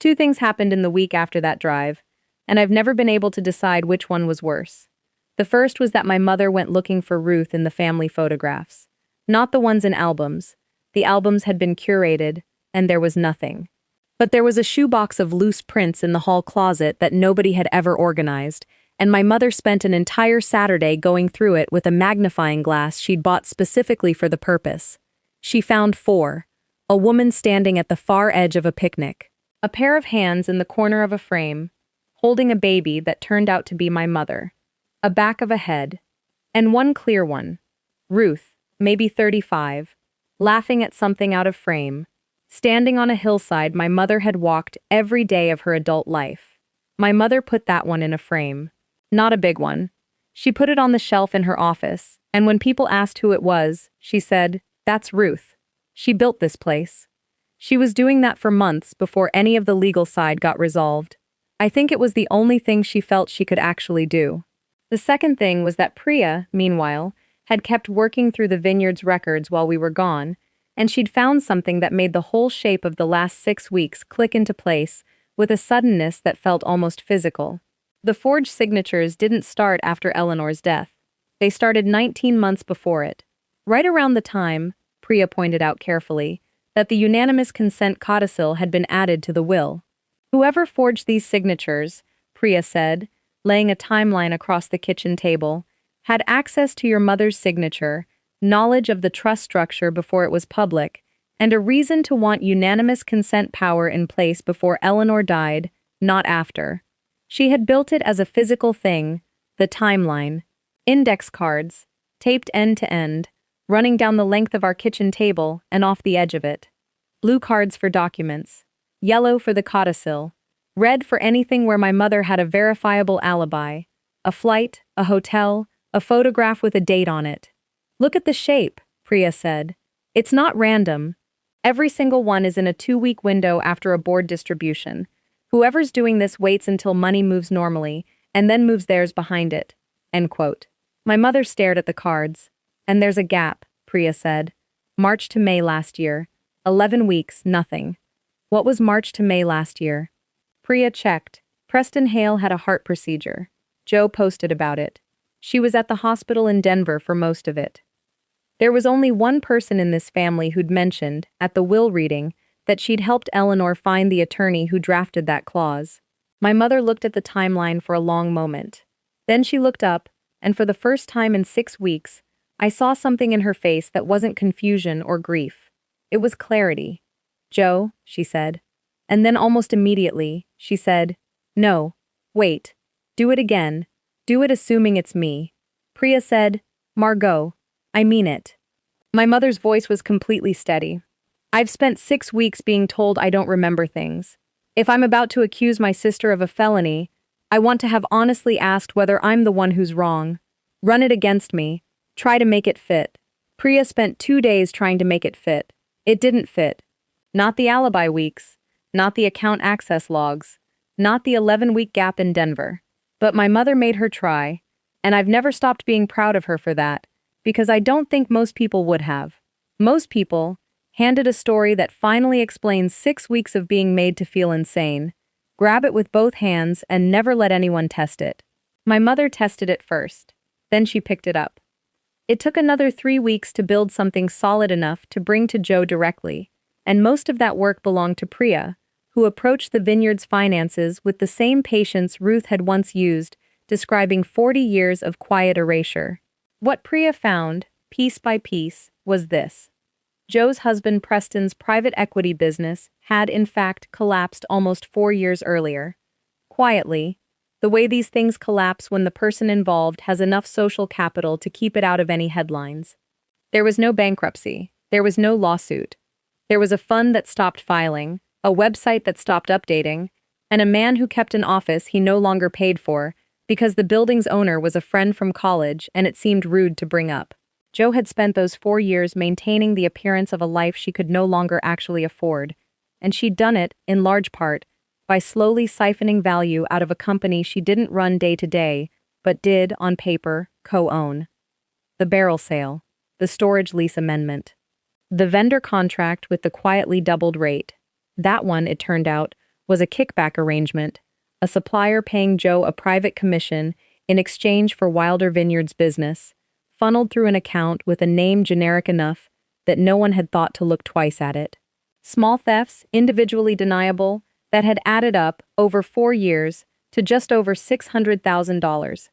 2 things happened in the week after that drive, and I've never been able to decide which one was worse. The first was that my mother went looking for Ruth in the family photographs. Not the ones in albums. The albums had been curated, and there was nothing. But there was a shoebox of loose prints in the hall closet that nobody had ever organized, and my mother spent an entire Saturday going through it with a magnifying glass she'd bought specifically for the purpose. She found 4. A woman standing at the far edge of a picnic. A pair of hands in the corner of a frame, holding a baby that turned out to be my mother. A back of a head. And one clear one. Ruth, maybe 35, laughing at something out of frame, standing on a hillside my mother had walked every day of her adult life. My mother put that one in a frame. Not a big one. She put it on the shelf in her office, and when people asked who it was, she said, "That's Ruth. She built this place." She was doing that for months before any of the legal side got resolved. I think it was the only thing she felt she could actually do. The second thing was that Priya, meanwhile, had kept working through the vineyard's records while we were gone, and she'd found something that made the whole shape of the last 6 weeks click into place with a suddenness that felt almost physical. The forged signatures didn't start after Eleanor's death. They started 19 months before it. Right around the time, Priya pointed out carefully, that the unanimous consent codicil had been added to the will. Whoever forged these signatures, Priya said, laying a timeline across the kitchen table, had access to your mother's signature, knowledge of the trust structure before it was public, and a reason to want unanimous consent power in place before Eleanor died, not after. She had built it as a physical thing, the timeline. Index cards, taped end to end, running down the length of our kitchen table and off the edge of it. Blue cards for documents, yellow for the codicil, red for anything where my mother had a verifiable alibi, a flight, a hotel, a photograph with a date on it. "Look at the shape," Priya said. "It's not random. Every single one is in a 2-week window after a board distribution. Whoever's doing this waits until money moves normally, and then moves theirs behind it." End quote. My mother stared at the cards. "And there's a gap," Priya said. "March to May last year. 11 weeks, nothing." What was March to May last year? Priya checked. Preston Hale had a heart procedure. Joe posted about it. She was at the hospital in Denver for most of it. There was only one person in this family who'd mentioned, at the will reading, that she'd helped Eleanor find the attorney who drafted that clause. My mother looked at the timeline for a long moment. Then she looked up, and for the first time in 6 weeks, I saw something in her face that wasn't confusion or grief. It was clarity. "Joe," she said. And then almost immediately, she said, "No, wait. Do it again. Do it assuming it's me." Priya said, "Margot, I mean it." My mother's voice was completely steady. "I've spent 6 weeks being told I don't remember things. If I'm about to accuse my sister of a felony, I want to have honestly asked whether I'm the one who's wrong. Run it against me. Try to make it fit." Priya spent 2 days trying to make it fit. It didn't fit. Not the alibi weeks. Not the account access logs. Not the 11-week gap in Denver. But my mother made her try, and I've never stopped being proud of her for that, because I don't think most people would have. Most people, handed a story that finally explains 6 weeks of being made to feel insane, grab it with both hands and never let anyone test it. My mother tested it first. Then she picked it up. It took another 3 weeks to build something solid enough to bring to Joe directly, and most of that work belonged to Priya, who approached the vineyard's finances with the same patience Ruth had once used, describing 40 years of quiet erasure. What Priya found, piece by piece, was this. Joe's husband Preston's private equity business had in fact collapsed almost 4 years earlier. Quietly, the way these things collapse when the person involved has enough social capital to keep it out of any headlines. There was no bankruptcy. There was no lawsuit. There was a fund that stopped filing, a website that stopped updating, and a man who kept an office he no longer paid for because the building's owner was a friend from college and it seemed rude to bring up. Joe had spent those 4 years maintaining the appearance of a life she could no longer actually afford, and she'd done it, in large part, by slowly siphoning value out of a company she didn't run day to day, but did, on paper, co-own. The barrel sale, the storage lease amendment, the vendor contract with the quietly doubled rate. That one, it turned out, was a kickback arrangement, a supplier paying Joe a private commission in exchange for Wilder Vineyard's business, funneled through an account with a name generic enough that no one had thought to look twice at it. Small thefts, individually deniable, that had added up, over 4 years, to just over $600,000.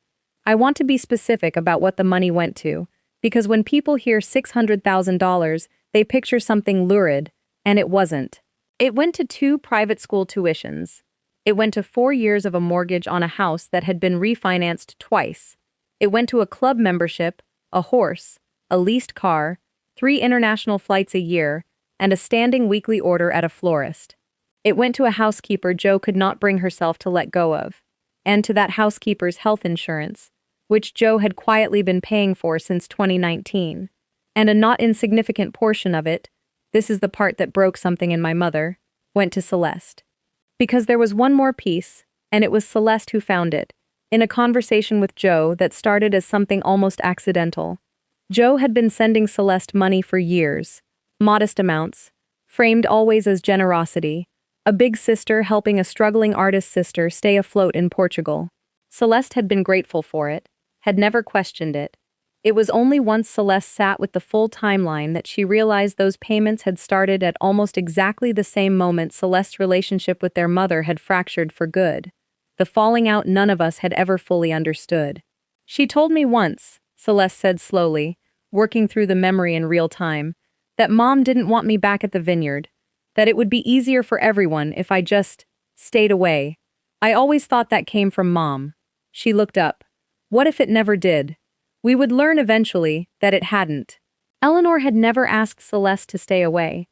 I want to be specific about what the money went to, because when people hear $600,000, they picture something lurid, and it wasn't. It went to 2 private school tuitions. It went to 4 years of a mortgage on a house that had been refinanced twice. It went to a club membership, a horse, a leased car, 3 international flights a year, and a standing weekly order at a florist. It went to a housekeeper Jo could not bring herself to let go of, and to that housekeeper's health insurance, which Jo had quietly been paying for since 2019. And a not insignificant portion of it, this is the part that broke something in my mother, went to Celeste. Because there was one more piece, and it was Celeste who found it, in a conversation with Jo that started as something almost accidental. Jo had been sending Celeste money for years, modest amounts, framed always as generosity, a big sister helping a struggling artist sister stay afloat in Portugal. Celeste had been grateful for it, had never questioned it. It was only once Celeste sat with the full timeline that she realized those payments had started at almost exactly the same moment Celeste's relationship with their mother had fractured for good. The falling out none of us had ever fully understood. She told me once, Celeste said slowly, working through the memory in real time, that Mom didn't want me back at the vineyard, that it would be easier for everyone if I just stayed away. I always thought that came from Mom. She looked up. What if it never did? We would learn eventually that it hadn't. Eleanor had never asked Celeste to stay away.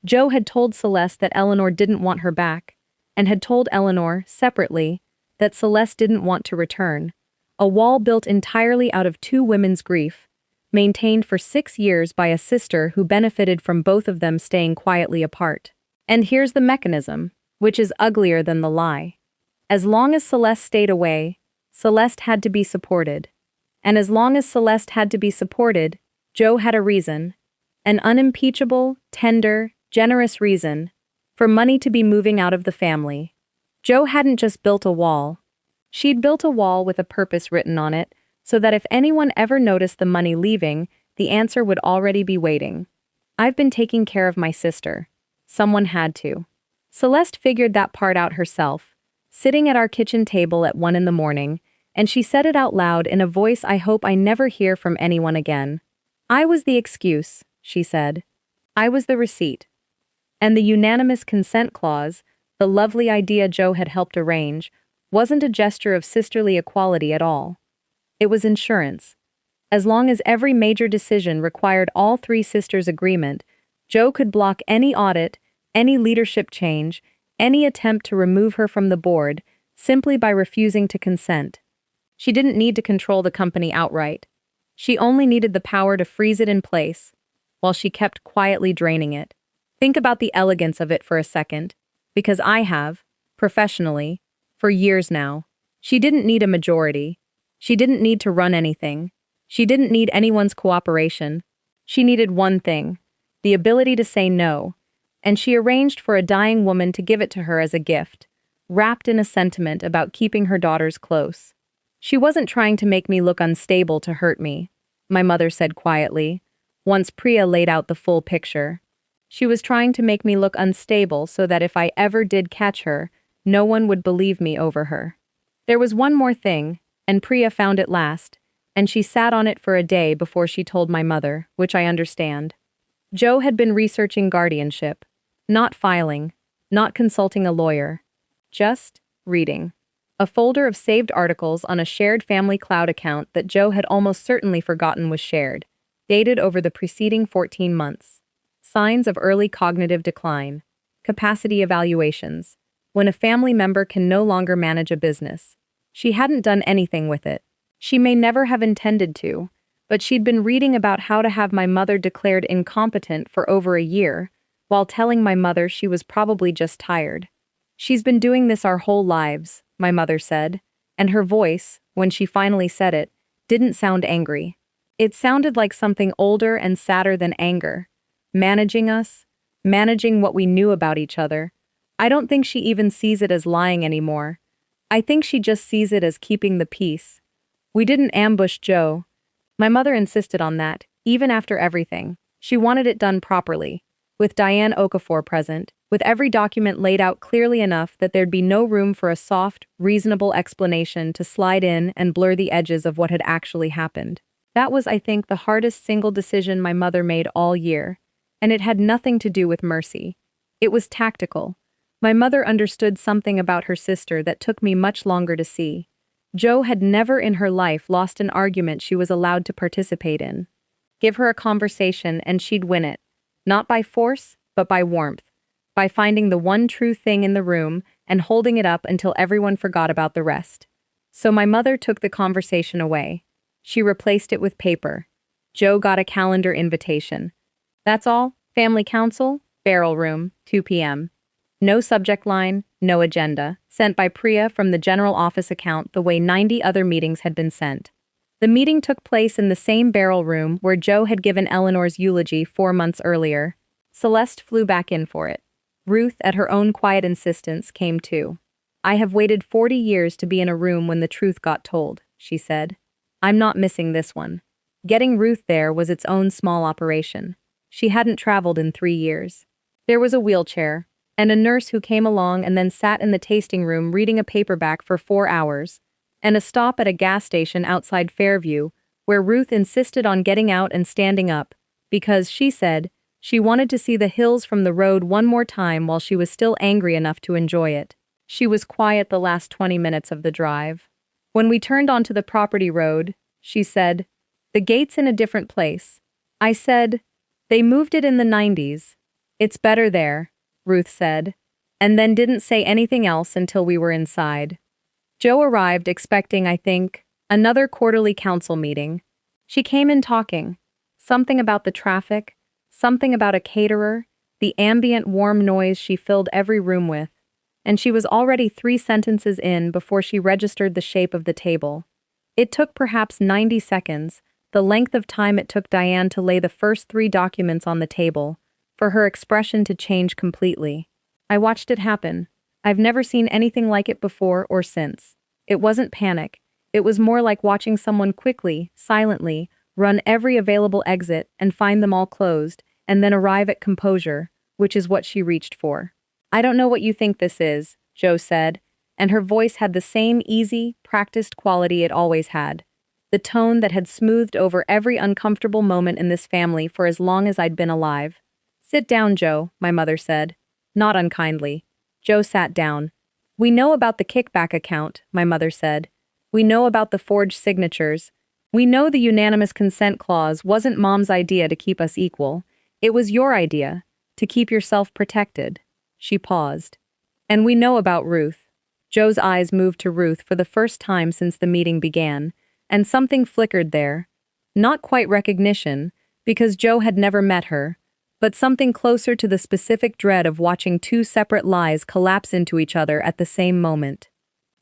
Jo had told Celeste that Eleanor didn't want her back, and had told Eleanor, separately, that Celeste didn't want to return. A wall built entirely out of 2 women's grief, maintained for 6 years by a sister who benefited from both of them staying quietly apart. And here's the mechanism, which is uglier than the lie. As long as Celeste stayed away, Celeste had to be supported. And as long as Celeste had to be supported, Jo had a reason, an unimpeachable, tender, generous reason, for money to be moving out of the family. Jo hadn't just built a wall. She'd built a wall with a purpose written on it, so that if anyone ever noticed the money leaving, the answer would already be waiting. I've been taking care of my sister. Someone had to. Celeste figured that part out herself, sitting at our kitchen table at 1 in the morning, and she said it out loud in a voice I hope I never hear from anyone again. I was the excuse, she said. I was the receipt. And the unanimous consent clause, the lovely idea Jo had helped arrange, wasn't a gesture of sisterly equality at all. It was insurance. As long as every major decision required all 3 sisters' agreement, Jo could block any audit, any leadership change, any attempt to remove her from the board, simply by refusing to consent. She didn't need to control the company outright. She only needed the power to freeze it in place, while she kept quietly draining it. Think about the elegance of it for a second, because I have, professionally, for years now. She didn't need a majority. She didn't need to run anything. She didn't need anyone's cooperation. She needed one thing, the ability to say no, and she arranged for a dying woman to give it to her as a gift, wrapped in a sentiment about keeping her daughters close. She wasn't trying to make me look unstable to hurt me, my mother said quietly, once Priya laid out the full picture. She was trying to make me look unstable so that if I ever did catch her, no one would believe me over her. There was one more thing, and Priya found it last, and she sat on it for a day before she told my mother, which I understand. Jo had been researching guardianship, not filing, not consulting a lawyer, just reading. A folder of saved articles on a shared family cloud account that Jo had almost certainly forgotten was shared, dated over the preceding 14 months. Signs of early cognitive decline, capacity evaluations, when a family member can no longer manage a business. She hadn't done anything with it. She may never have intended to, but she'd been reading about how to have my mother declared incompetent for over a year, while telling my mother she was probably just tired. She's been doing this our whole lives, my mother said, and her voice, when she finally said it, didn't sound angry. It sounded like something older and sadder than anger. Managing us, managing what we knew about each other. I don't think she even sees it as lying anymore. I think she just sees it as keeping the peace. We didn't ambush Jo. My mother insisted on that, even after everything. She wanted it done properly, with Diane Okafor present, with every document laid out clearly enough that there'd be no room for a soft, reasonable explanation to slide in and blur the edges of what had actually happened. That was, I think, the hardest single decision my mother made all year, and it had nothing to do with mercy. It was tactical. My mother understood something about her sister that took me much longer to see. Jo had never in her life lost an argument she was allowed to participate in. Give her a conversation and she'd win it. Not by force, but by warmth. By finding the one true thing in the room and holding it up until everyone forgot about the rest. So my mother took the conversation away. She replaced it with paper. Jo got a calendar invitation. That's all, family council, barrel room, 2 p.m. No subject line, no agenda, sent by Priya from the general office account the way 90 other meetings had been sent. The meeting took place in the same barrel room where Jo had given Eleanor's eulogy 4 months earlier. Celeste flew back in for it. Ruth, at her own quiet insistence, came too. I have waited 40 years to be in a room when the truth got told, she said. I'm not missing this one. Getting Ruth there was its own small operation. She hadn't traveled in 3 years. There was a wheelchair, and a nurse who came along and then sat in the tasting room reading a paperback for 4 hours, and a stop at a gas station outside Fairview, where Ruth insisted on getting out and standing up, because, she said, she wanted to see the hills from the road one more time while she was still angry enough to enjoy it. She was quiet the last 20 minutes of the drive. When we turned onto the property road, she said, "The gate's in a different place." I said, "They moved it in the 90s. It's better there," Ruth said, and then didn't say anything else until we were inside. Jo arrived expecting, I think, another quarterly council meeting. She came in talking. Something about the traffic, something about a caterer, the ambient warm noise she filled every room with, and she was already 3 sentences in before she registered the shape of the table. It took perhaps 90 seconds, the length of time it took Diane to lay the first 3 documents on the table, for her expression to change completely. I watched it happen. I've never seen anything like it before or since. It wasn't panic. It was more like watching someone quickly, silently, run every available exit and find them all closed, and then arrive at composure, which is what she reached for. "I don't know what you think this is," Jo said, and her voice had the same easy, practiced quality it always had. The tone that had smoothed over every uncomfortable moment in this family for as long as I'd been alive. "Sit down, Jo," my mother said. Not unkindly. Jo sat down. "We know about the kickback account," my mother said. "We know about the forged signatures. We know the unanimous consent clause wasn't Mom's idea to keep us equal. It was your idea, to keep yourself protected." She paused. "And we know about Ruth." Jo's eyes moved to Ruth for the first time since the meeting began, and something flickered there. Not quite recognition, because Jo had never met her, but something closer to the specific dread of watching 2 separate lies collapse into each other at the same moment.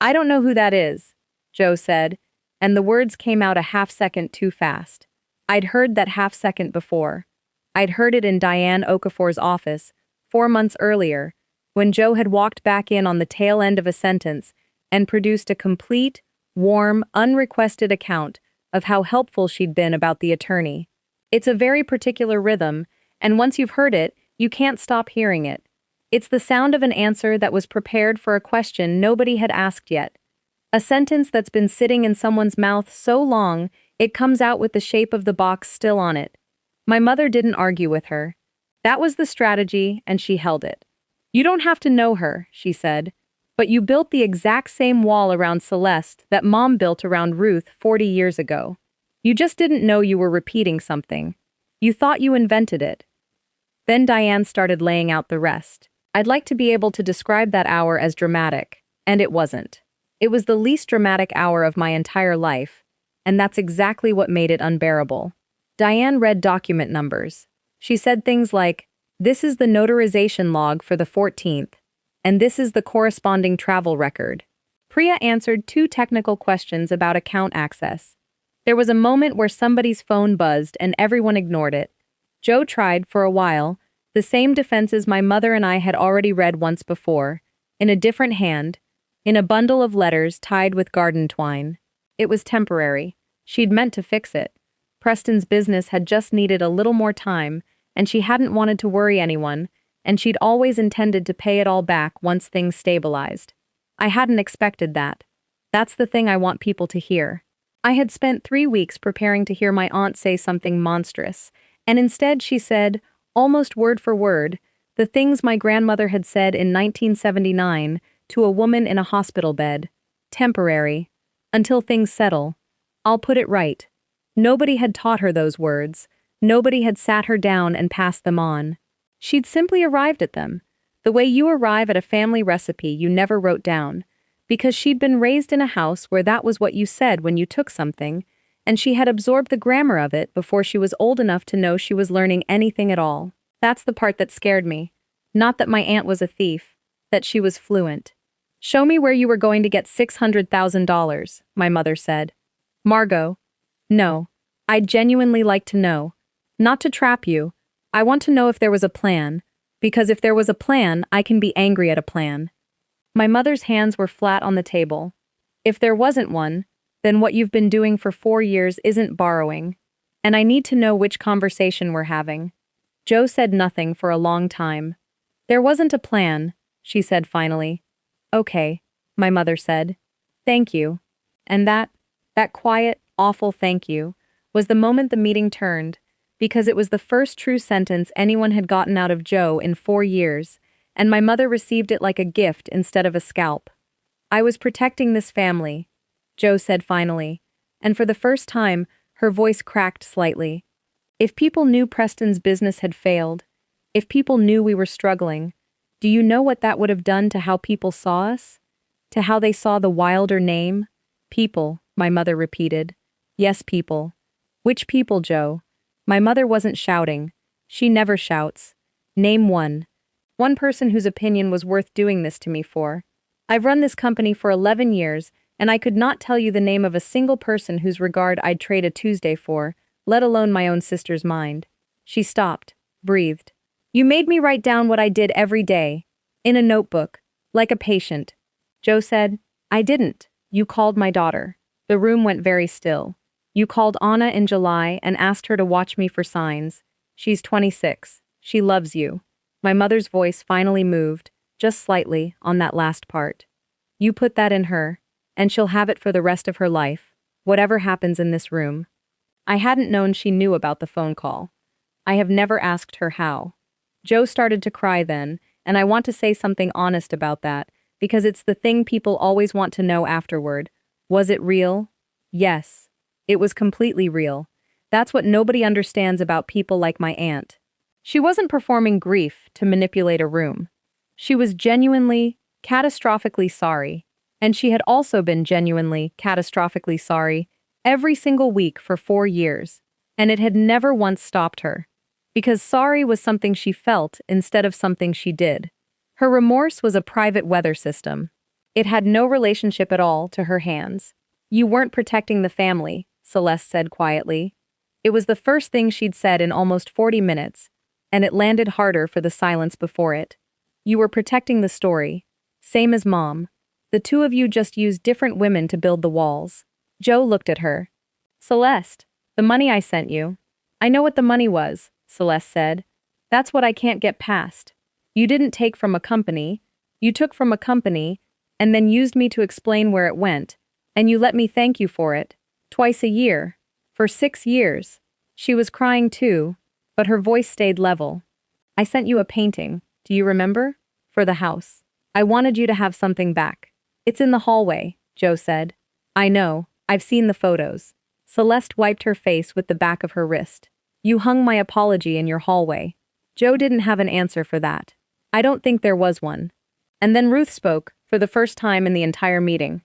"I don't know who that is," Jo said, and the words came out a half-second too fast. I'd heard that half-second before. I'd heard it in Diane Okafor's office, 4 months earlier, when Jo had walked back in on the tail end of a sentence and produced a complete, warm, unrequested account of how helpful she'd been about the attorney. It's a very particular rhythm, and once you've heard it, you can't stop hearing it. It's the sound of an answer that was prepared for a question nobody had asked yet. A sentence that's been sitting in someone's mouth so long, it comes out with the shape of the box still on it. My mother didn't argue with her. That was the strategy, and she held it. "You don't have to know her," she said, "but you built the exact same wall around Celeste that Mom built around Ruth 40 years ago. You just didn't know you were repeating something. You thought you invented it." Then Diane started laying out the rest. I'd like to be able to describe that hour as dramatic, and it wasn't. It was the least dramatic hour of my entire life, and that's exactly what made it unbearable. Diane read document numbers. She said things like, "This is the notarization log for the 14th, and this is the corresponding travel record." Priya answered 2 technical questions about account access. There was a moment where somebody's phone buzzed and everyone ignored it. Jo tried, for a while, the same defenses my mother and I had already read once before, in a different hand, in a bundle of letters tied with garden twine. It was temporary. She'd meant to fix it. Preston's business had just needed a little more time, and she hadn't wanted to worry anyone, and she'd always intended to pay it all back once things stabilized. I hadn't expected that. That's the thing I want people to hear. I had spent 3 weeks preparing to hear my aunt say something monstrous, and instead she said, almost word for word, The things my grandmother had said in 1979 to a woman in a hospital bed. Temporary. Until things settle. I'll put it right. Nobody had taught her those words. Nobody had sat her down and passed them on. She'd simply arrived at them, the way you arrive at a family recipe you never wrote down, because she'd been raised in a house where that was what you said when you took something, and she had absorbed the grammar of it before she was old enough to know she was learning anything at all. That's the part that scared me. Not that my aunt was a thief, that she was fluent. "Show me where you were going to get $600,000, my mother said. Margot. No. I'd genuinely like to know. Not to trap you. I want to know if there was a plan, because if there was a plan, I can be angry at a plan." My mother's hands were flat on the table. "If there wasn't one, then what you've been doing for 4 years isn't borrowing. And I need to know which conversation we're having." Joe said nothing for a long time. "There wasn't a plan," she said finally. "Okay," my mother said. "Thank you." And that quiet, awful thank you, was the moment the meeting turned, because it was the first true sentence anyone had gotten out of Joe in 4 years, and my mother received it like a gift instead of a scalp. "I was protecting this family," Joe said finally, and for the first time, her voice cracked slightly. "If people knew Preston's business had failed, if people knew we were struggling, do you know what that would have done to how people saw us? To how they saw the Wilder name?" "People," my mother repeated. "Yes, people." "Which people, Joe?" My mother wasn't shouting. She never shouts. "Name one. One person whose opinion was worth doing this to me for. I've run this company for 11 years, and I could not tell you the name of a single person whose regard I'd trade a Tuesday for, let alone my own sister's mind." She stopped, breathed. "You made me write down what I did every day. In a notebook. Like a patient." Joe said, "I didn't. You called my daughter." The room went very still. "You called Anna in July and asked her to watch me for signs. She's 26. She loves you." My mother's voice finally moved, just slightly, on that last part. "You put that in her, and she'll have it for the rest of her life, whatever happens in this room." I hadn't known she knew about the phone call. I have never asked her how. Joe started to cry then, and I want to say something honest about that, because it's the thing people always want to know afterward. Was it real? Yes. It was completely real. That's what nobody understands about people like my aunt. She wasn't performing grief to manipulate a room. She was genuinely, catastrophically sorry, and she had also been genuinely, catastrophically sorry every single week for 4 years, and it had never once stopped her. Because sorry was something she felt instead of something she did. Her remorse was a private weather system. It had no relationship at all to her hands. "You weren't protecting the family," Celeste said quietly. It was the first thing she'd said in almost 40 minutes, and it landed harder for the silence before it. "You were protecting the story. Same as Mom. The two of you just used different women to build the walls." Joe looked at her. "Celeste, the money I sent you." "I know what the money was," Celeste said. "That's what I can't get past. You didn't take from a company. You took from a company, and then used me to explain where it went, and you let me thank you for it. Twice a year. For 6 years." She was crying too, but her voice stayed level. "I sent you a painting, do you remember? For the house. I wanted you to have something back. It's in the hallway," Joe said. "I know, I've seen the photos." Celeste wiped her face with the back of her wrist. "You hung my apology in your hallway." Joe didn't have an answer for that. I don't think there was one. And then Ruth spoke, for the first time in the entire meeting.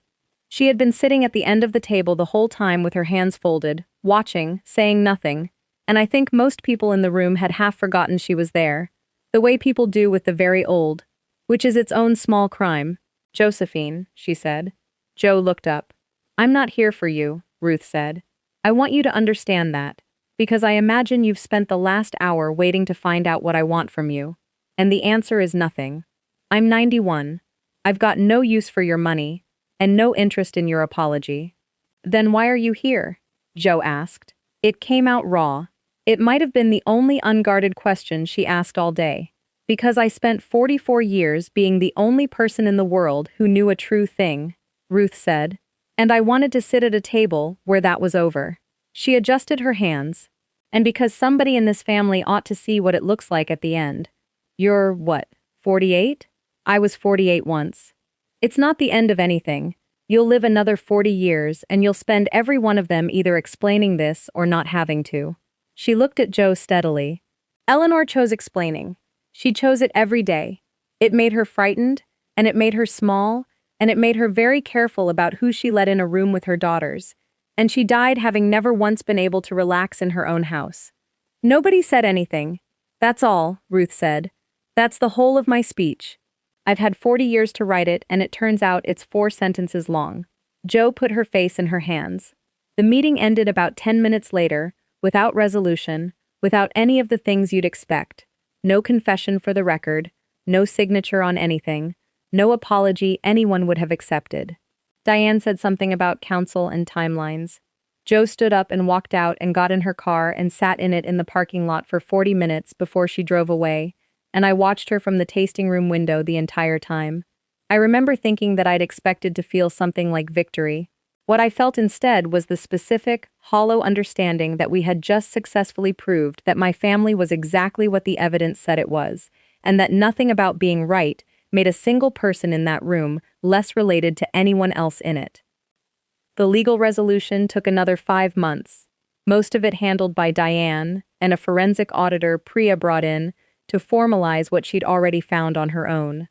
She had been sitting at the end of the table the whole time with her hands folded, watching, saying nothing, and I think most people in the room had half forgotten she was there, the way people do with the very old, which is its own small crime. "Josephine," she said. Joe looked up. "I'm not here for you," Ruth said. "I want you to understand that, because I imagine you've spent the last hour waiting to find out what I want from you. And the answer is nothing. I'm 91. I've got no use for your money, and no interest in your apology." "Then why are you here?" Joe asked. It came out raw. It might have been the only unguarded question she asked all day. "Because I spent 44 years being the only person in the world who knew a true thing," Ruth said. "And I wanted to sit at a table where that was over." She adjusted her hands. "And because somebody in this family ought to see what it looks like at the end." You're what, 48? I was 48 once. It's not the end of anything. You'll live another 40 years and you'll spend every one of them either explaining this or not having to. She looked at Joe steadily. Eleanor chose explaining. She chose it every day. It made her frightened, and it made her small, and it made her very careful about who she let in a room with her daughters, and she died having never once been able to relax in her own house. Nobody said anything. That's all, Ruth said. That's the whole of my speech. I've had 40 years to write it, and it turns out it's 4 sentences long. Joe put her face in her hands. The meeting ended about 10 minutes later, without resolution, without any of the things you'd expect. No confession for the record, no signature on anything, no apology anyone would have accepted. Diane said something about counsel and timelines. Joe stood up and walked out and got in her car and sat in it in the parking lot for 40 minutes before she drove away, and I watched her from the tasting room window the entire time. I remember thinking that I'd expected to feel something like victory. What I felt instead was the specific, hollow understanding that we had just successfully proved that my family was exactly what the evidence said it was, and that nothing about being right made a single person in that room less related to anyone else in it. The legal resolution took another 5 months, most of it handled by Diane and a forensic auditor Priya brought in to formalize what she'd already found on her own.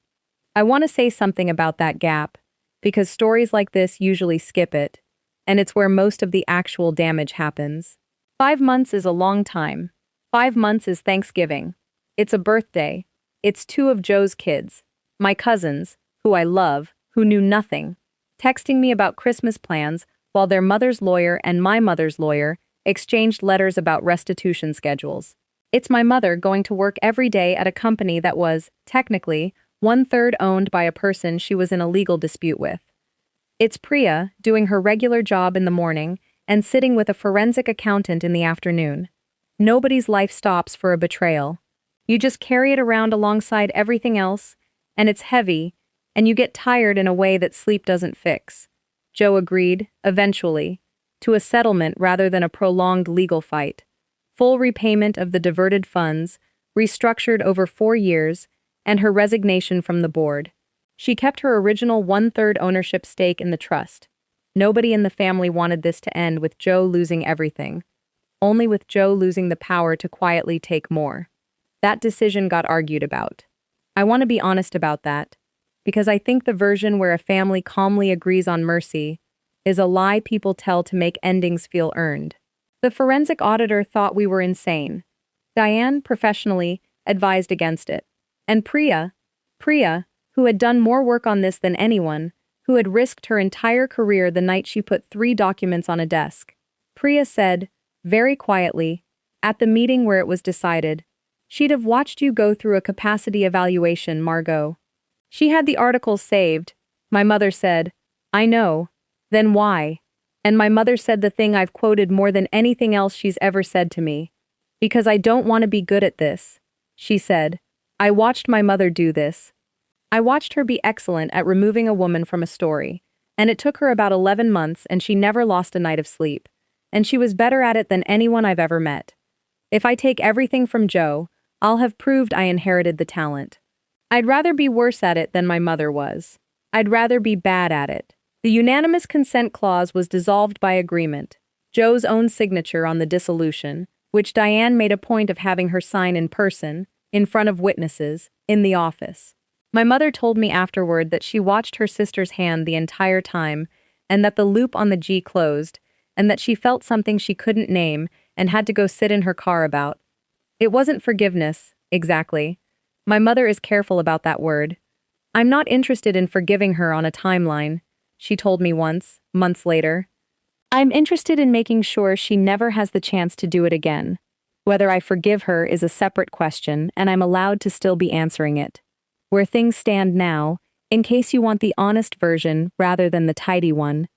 I want to say something about that gap, because stories like this usually skip it, and it's where most of the actual damage happens. 5 months is a long time. 5 months is Thanksgiving. It's a birthday. It's 2 of Joe's kids, my cousins, who I love, who knew nothing, texting me about Christmas plans while their mother's lawyer and my mother's lawyer exchanged letters about restitution schedules. It's my mother going to work every day at a company that was, technically, 1/3 owned by a person she was in a legal dispute with. It's Priya doing her regular job in the morning and sitting with a forensic accountant in the afternoon. Nobody's life stops for a betrayal. You just carry it around alongside everything else, and it's heavy, and you get tired in a way that sleep doesn't fix. Joe agreed, eventually, to a settlement rather than a prolonged legal fight. Full repayment of the diverted funds, restructured over 4 years, and her resignation from the board. She kept her original 1/3 ownership stake in the trust. Nobody in the family wanted this to end with Joe losing everything, only with Joe losing the power to quietly take more. That decision got argued about. I want to be honest about that, because I think the version where a family calmly agrees on mercy is a lie people tell to make endings feel earned. The forensic auditor thought we were insane. Diane, professionally, advised against it. And Priya, who had done more work on this than anyone, who had risked her entire career the night she put 3 documents on a desk. Priya said, very quietly, at the meeting where it was decided, she'd have watched you go through a capacity evaluation, Margot. She had the articles saved. My mother said, I know. Then why? And my mother said the thing I've quoted more than anything else she's ever said to me. Because I don't want to be good at this, she said. I watched my mother do this. I watched her be excellent at removing a woman from a story, and it took her about 11 months and she never lost a night of sleep. And she was better at it than anyone I've ever met. If I take everything from Joe, I'll have proved I inherited the talent. I'd rather be worse at it than my mother was. I'd rather be bad at it. The unanimous consent clause was dissolved by agreement, Joe's own signature on the dissolution, which Diane made a point of having her sign in person, in front of witnesses, in the office. My mother told me afterward that she watched her sister's hand the entire time, and that the loop on the G closed, and that she felt something she couldn't name and had to go sit in her car about. It wasn't forgiveness, exactly. My mother is careful about that word. I'm not interested in forgiving her on a timeline, she told me once, months later. I'm interested in making sure she never has the chance to do it again. Whether I forgive her is a separate question, and I'm allowed to still be answering it. Where things stand now, in case you want the honest version rather than the tidy one,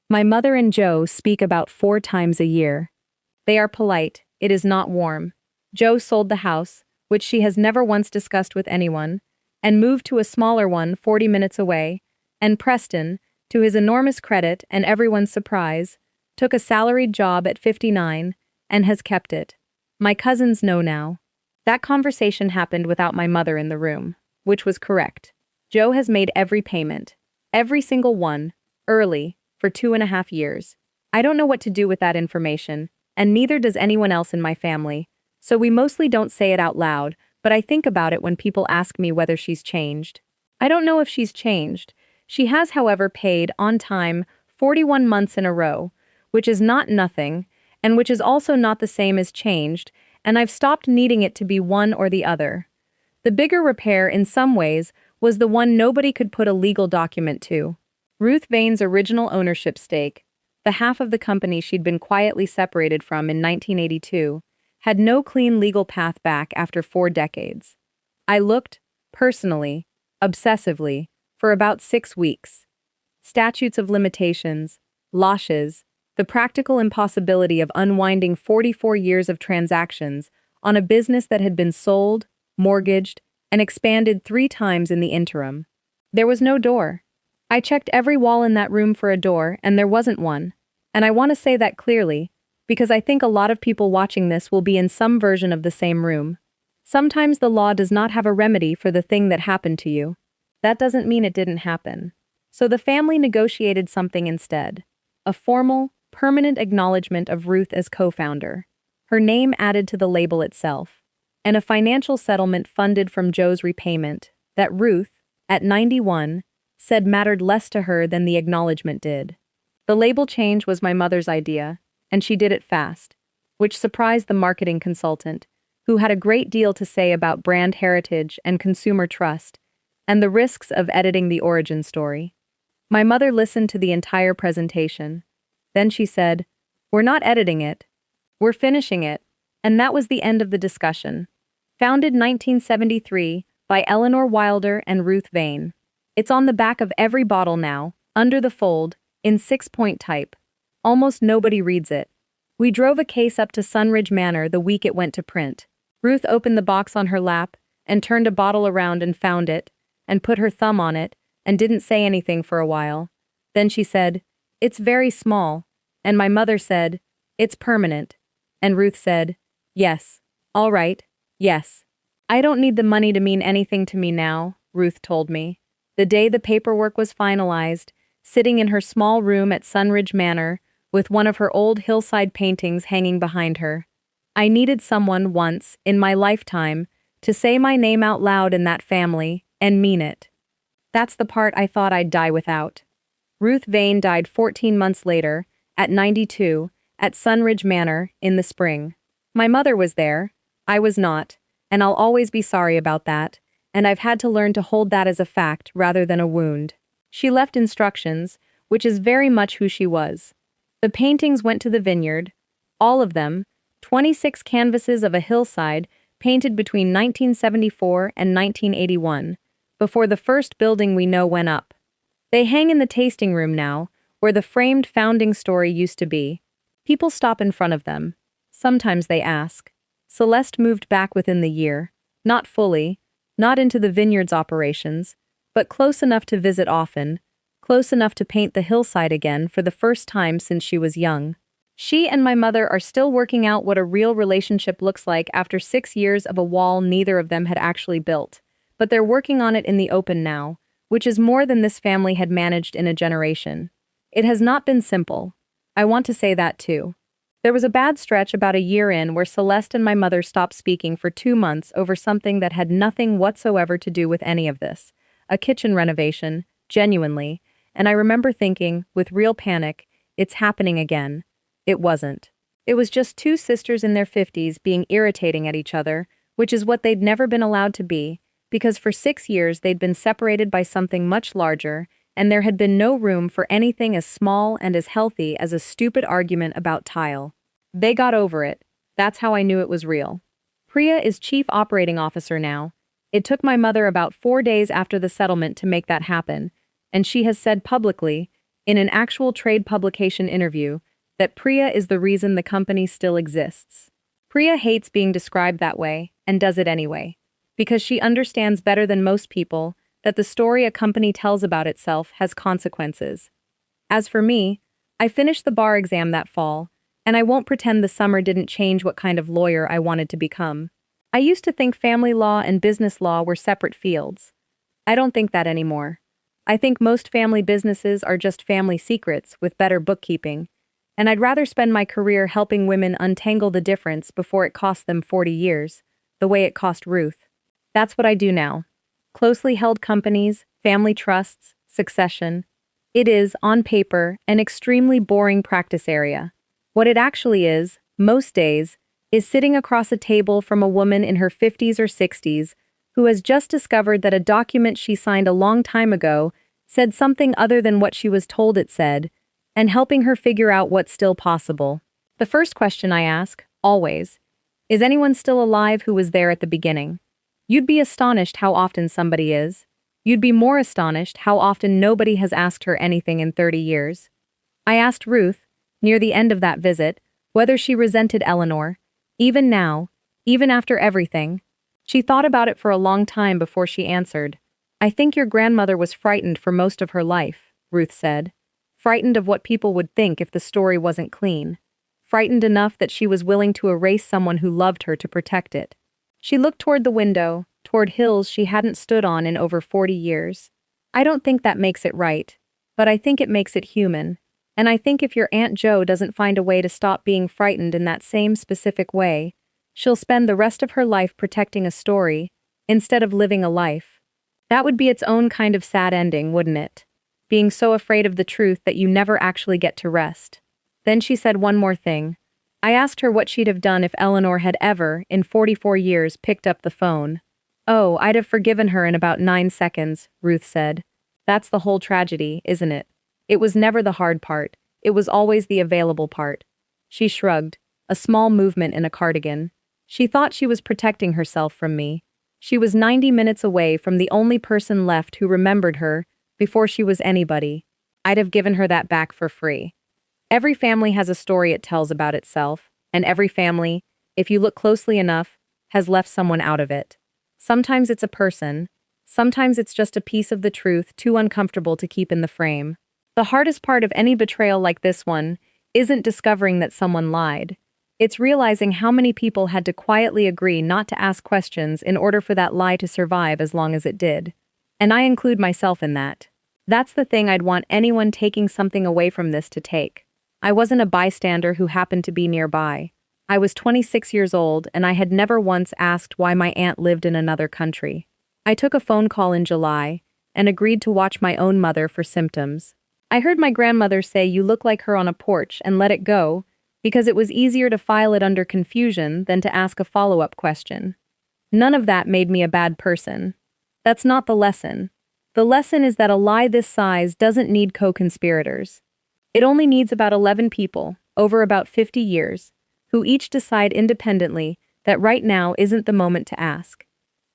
my mother and Joe speak about 4 times a year. They are polite, it is not warm. Joe sold the house, which she has never once discussed with anyone, and moved to a smaller one 40 minutes away, and Preston, to his enormous credit and everyone's surprise, took a salaried job at 59 and has kept it. My cousins know now. That conversation happened without my mother in the room, which was correct. Joe has made every payment, every single one, early, for 2.5 years. I don't know what to do with that information, and neither does anyone else in my family, so we mostly don't say it out loud, but I think about it when people ask me whether she's changed. I don't know if she's changed. She has, however, paid, on time, 41 months in a row, which is not nothing, and which is also not the same as changed, and I've stopped needing it to be one or the other. The bigger repair, in some ways, was the one nobody could put a legal document to. Ruth Vane's original ownership stake, the half of the company she'd been quietly separated from in 1982, had no clean legal path back after 4 decades. I looked, personally, obsessively, for about 6 weeks. Statutes of limitations, lashes, the practical impossibility of unwinding 44 years of transactions on a business that had been sold, mortgaged, and expanded 3 times in the interim. There was no door. I checked every wall in that room for a door, and there wasn't one. And I want to say that clearly, because I think a lot of people watching this will be in some version of the same room. Sometimes the law does not have a remedy for the thing that happened to you. That doesn't mean it didn't happen. So the family negotiated something instead. A formal, permanent acknowledgement of Ruth as co-founder, her name added to the label itself, and a financial settlement funded from Joe's repayment that Ruth, at 91, said mattered less to her than the acknowledgement did. The label change was my mother's idea, and she did it fast, which surprised the marketing consultant, who had a great deal to say about brand heritage and consumer trust, and the risks of editing the origin story. My mother listened to the entire presentation. Then she said, "We're not editing it. We're finishing it," and that was the end of the discussion. Founded 1973 by Eleanor Wilder and Ruth Vane. It's on the back of every bottle now, under the fold, in 6-point type. Almost nobody reads it. We drove a case up to Sunridge Manor the week it went to print. Ruth opened the box on her lap and turned a bottle around and found it, and put her thumb on it, and didn't say anything for a while. Then she said, "It's very small," and my mother said, "It's permanent," and Ruth said, "Yes, all right, yes." "I don't need the money to mean anything to me now," Ruth told me. The day the paperwork was finalized, sitting in her small room at Sunridge Manor, with one of her old hillside paintings hanging behind her. I needed someone once, in my lifetime, to say my name out loud in that family, and mean it. That's the part I thought I'd die without. Ruth Vane died 14 months later, at 92, at Sunridge Manor, in the spring. My mother was there, I was not, and I'll always be sorry about that, and I've had to learn to hold that as a fact rather than a wound. She left instructions, which is very much who she was. The paintings went to the vineyard, all of them, 26 canvases of a hillside painted between 1974 and 1981, before the first building we know went up. They hang in the tasting room now, where the framed founding story used to be. People stop in front of them. Sometimes they ask. Celeste moved back within the year, not fully, not into the vineyard's operations, but close enough to visit often, close enough to paint the hillside again for the first time since she was young. She and my mother are still working out what a real relationship looks like after 6 years of a wall neither of them had actually built, but they're working on it in the open now, which is more than this family had managed in a generation. It has not been simple. I want to say that too. There was a bad stretch about a year in where Celeste and my mother stopped speaking for 2 months over something that had nothing whatsoever to do with any of this. A kitchen renovation, genuinely, and I remember thinking, with real panic, it's happening again. It wasn't. It was just 2 sisters in their 50s being irritating at each other, which is what they'd never been allowed to be, because for 6 years they'd been separated by something much larger, and there had been no room for anything as small and as healthy as a stupid argument about tile. They got over it. That's how I knew it was real. Priya is Chief Operating Officer now. It took my mother about 4 days after the settlement to make that happen, and she has said publicly, in an actual trade publication interview, that Priya is the reason the company still exists. Priya hates being described that way, and does it anyway, because she understands better than most people that the story a company tells about itself has consequences. As for me, I finished the bar exam that fall, and I won't pretend the summer didn't change what kind of lawyer I wanted to become. I used to think family law and business law were separate fields. I don't think that anymore. I think most family businesses are just family secrets with better bookkeeping, and I'd rather spend my career helping women untangle the difference before it costs them 40 years, the way it cost Ruth. That's what I do now. Closely held companies, family trusts, succession. It is, on paper, an extremely boring practice area. What it actually is, most days, is sitting across a table from a woman in her 50s or 60s who has just discovered that a document she signed a long time ago said something other than what she was told it said, and helping her figure out what's still possible. The first question I ask, always, is anyone still alive who was there at the beginning? You'd be astonished how often somebody is. You'd be more astonished how often nobody has asked her anything in 30 years. I asked Ruth, near the end of that visit, whether she resented Eleanor, even now, even after everything. She thought about it for a long time before she answered. I think your grandmother was frightened for most of her life, Ruth said. Frightened of what people would think if the story wasn't clean. Frightened enough that she was willing to erase someone who loved her to protect it. She looked toward the window, toward hills she hadn't stood on in over 40 years. I don't think that makes it right, but I think it makes it human. And I think if your Aunt Jo doesn't find a way to stop being frightened in that same specific way, she'll spend the rest of her life protecting a story, instead of living a life. That would be its own kind of sad ending, wouldn't it? Being so afraid of the truth that you never actually get to rest. Then she said one more thing. I asked her what she'd have done if Eleanor had ever, in 44 years, picked up the phone. Oh, I'd have forgiven her in about 9 seconds, Ruth said. That's the whole tragedy, isn't it? It was never the hard part. It was always the available part. She shrugged, a small movement in a cardigan. She thought she was protecting herself from me. She was 90 minutes away from the only person left who remembered her before she was anybody. I'd have given her that back for free. Every family has a story it tells about itself, and every family, if you look closely enough, has left someone out of it. Sometimes it's a person, sometimes it's just a piece of the truth too uncomfortable to keep in the frame. The hardest part of any betrayal like this one isn't discovering that someone lied. It's realizing how many people had to quietly agree not to ask questions in order for that lie to survive as long as it did. And I include myself in that. That's the thing I'd want anyone taking something away from this to take. I wasn't a bystander who happened to be nearby. I was 26 years old and I had never once asked why my aunt lived in another country. I took a phone call in July and agreed to watch my own mother for symptoms. I heard my grandmother say you look like her on a porch and let it go because it was easier to file it under confusion than to ask a follow-up question. None of that made me a bad person. That's not the lesson. The lesson is that a lie this size doesn't need co-conspirators. It only needs about 11 people, over about 50 years, who each decide independently that right now isn't the moment to ask.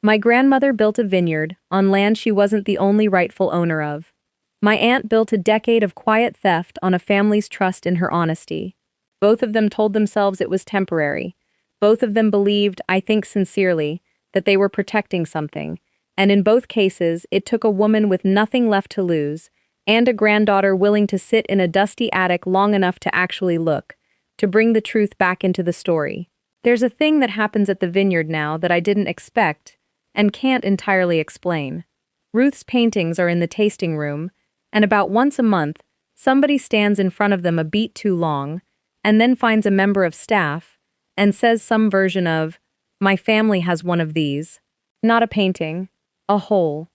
My grandmother built a vineyard on land she wasn't the only rightful owner of. My aunt built a decade of quiet theft on a family's trust in her honesty. Both of them told themselves it was temporary. Both of them believed, I think sincerely, that they were protecting something, and in both cases it took a woman with nothing left to lose and a granddaughter willing to sit in a dusty attic long enough to actually look, to bring the truth back into the story. There's a thing that happens at the vineyard now that I didn't expect and can't entirely explain. Ruth's paintings are in the tasting room, and about once a month, somebody stands in front of them a beat too long, and then finds a member of staff and says some version of, "My family has one of these." Not a painting, a hole.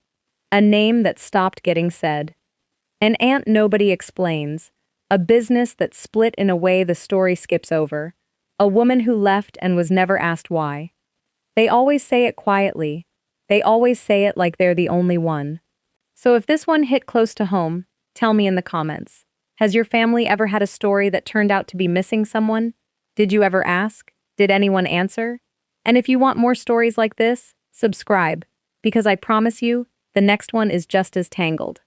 A name that stopped getting said. An aunt nobody explains. A business that split in a way the story skips over. A woman who left and was never asked why. They always say it quietly. They always say it like they're the only one. So if this one hit close to home, tell me in the comments. Has your family ever had a story that turned out to be missing someone? Did you ever ask? Did anyone answer? And if you want more stories like this, subscribe, because I promise you, the next one is just as tangled.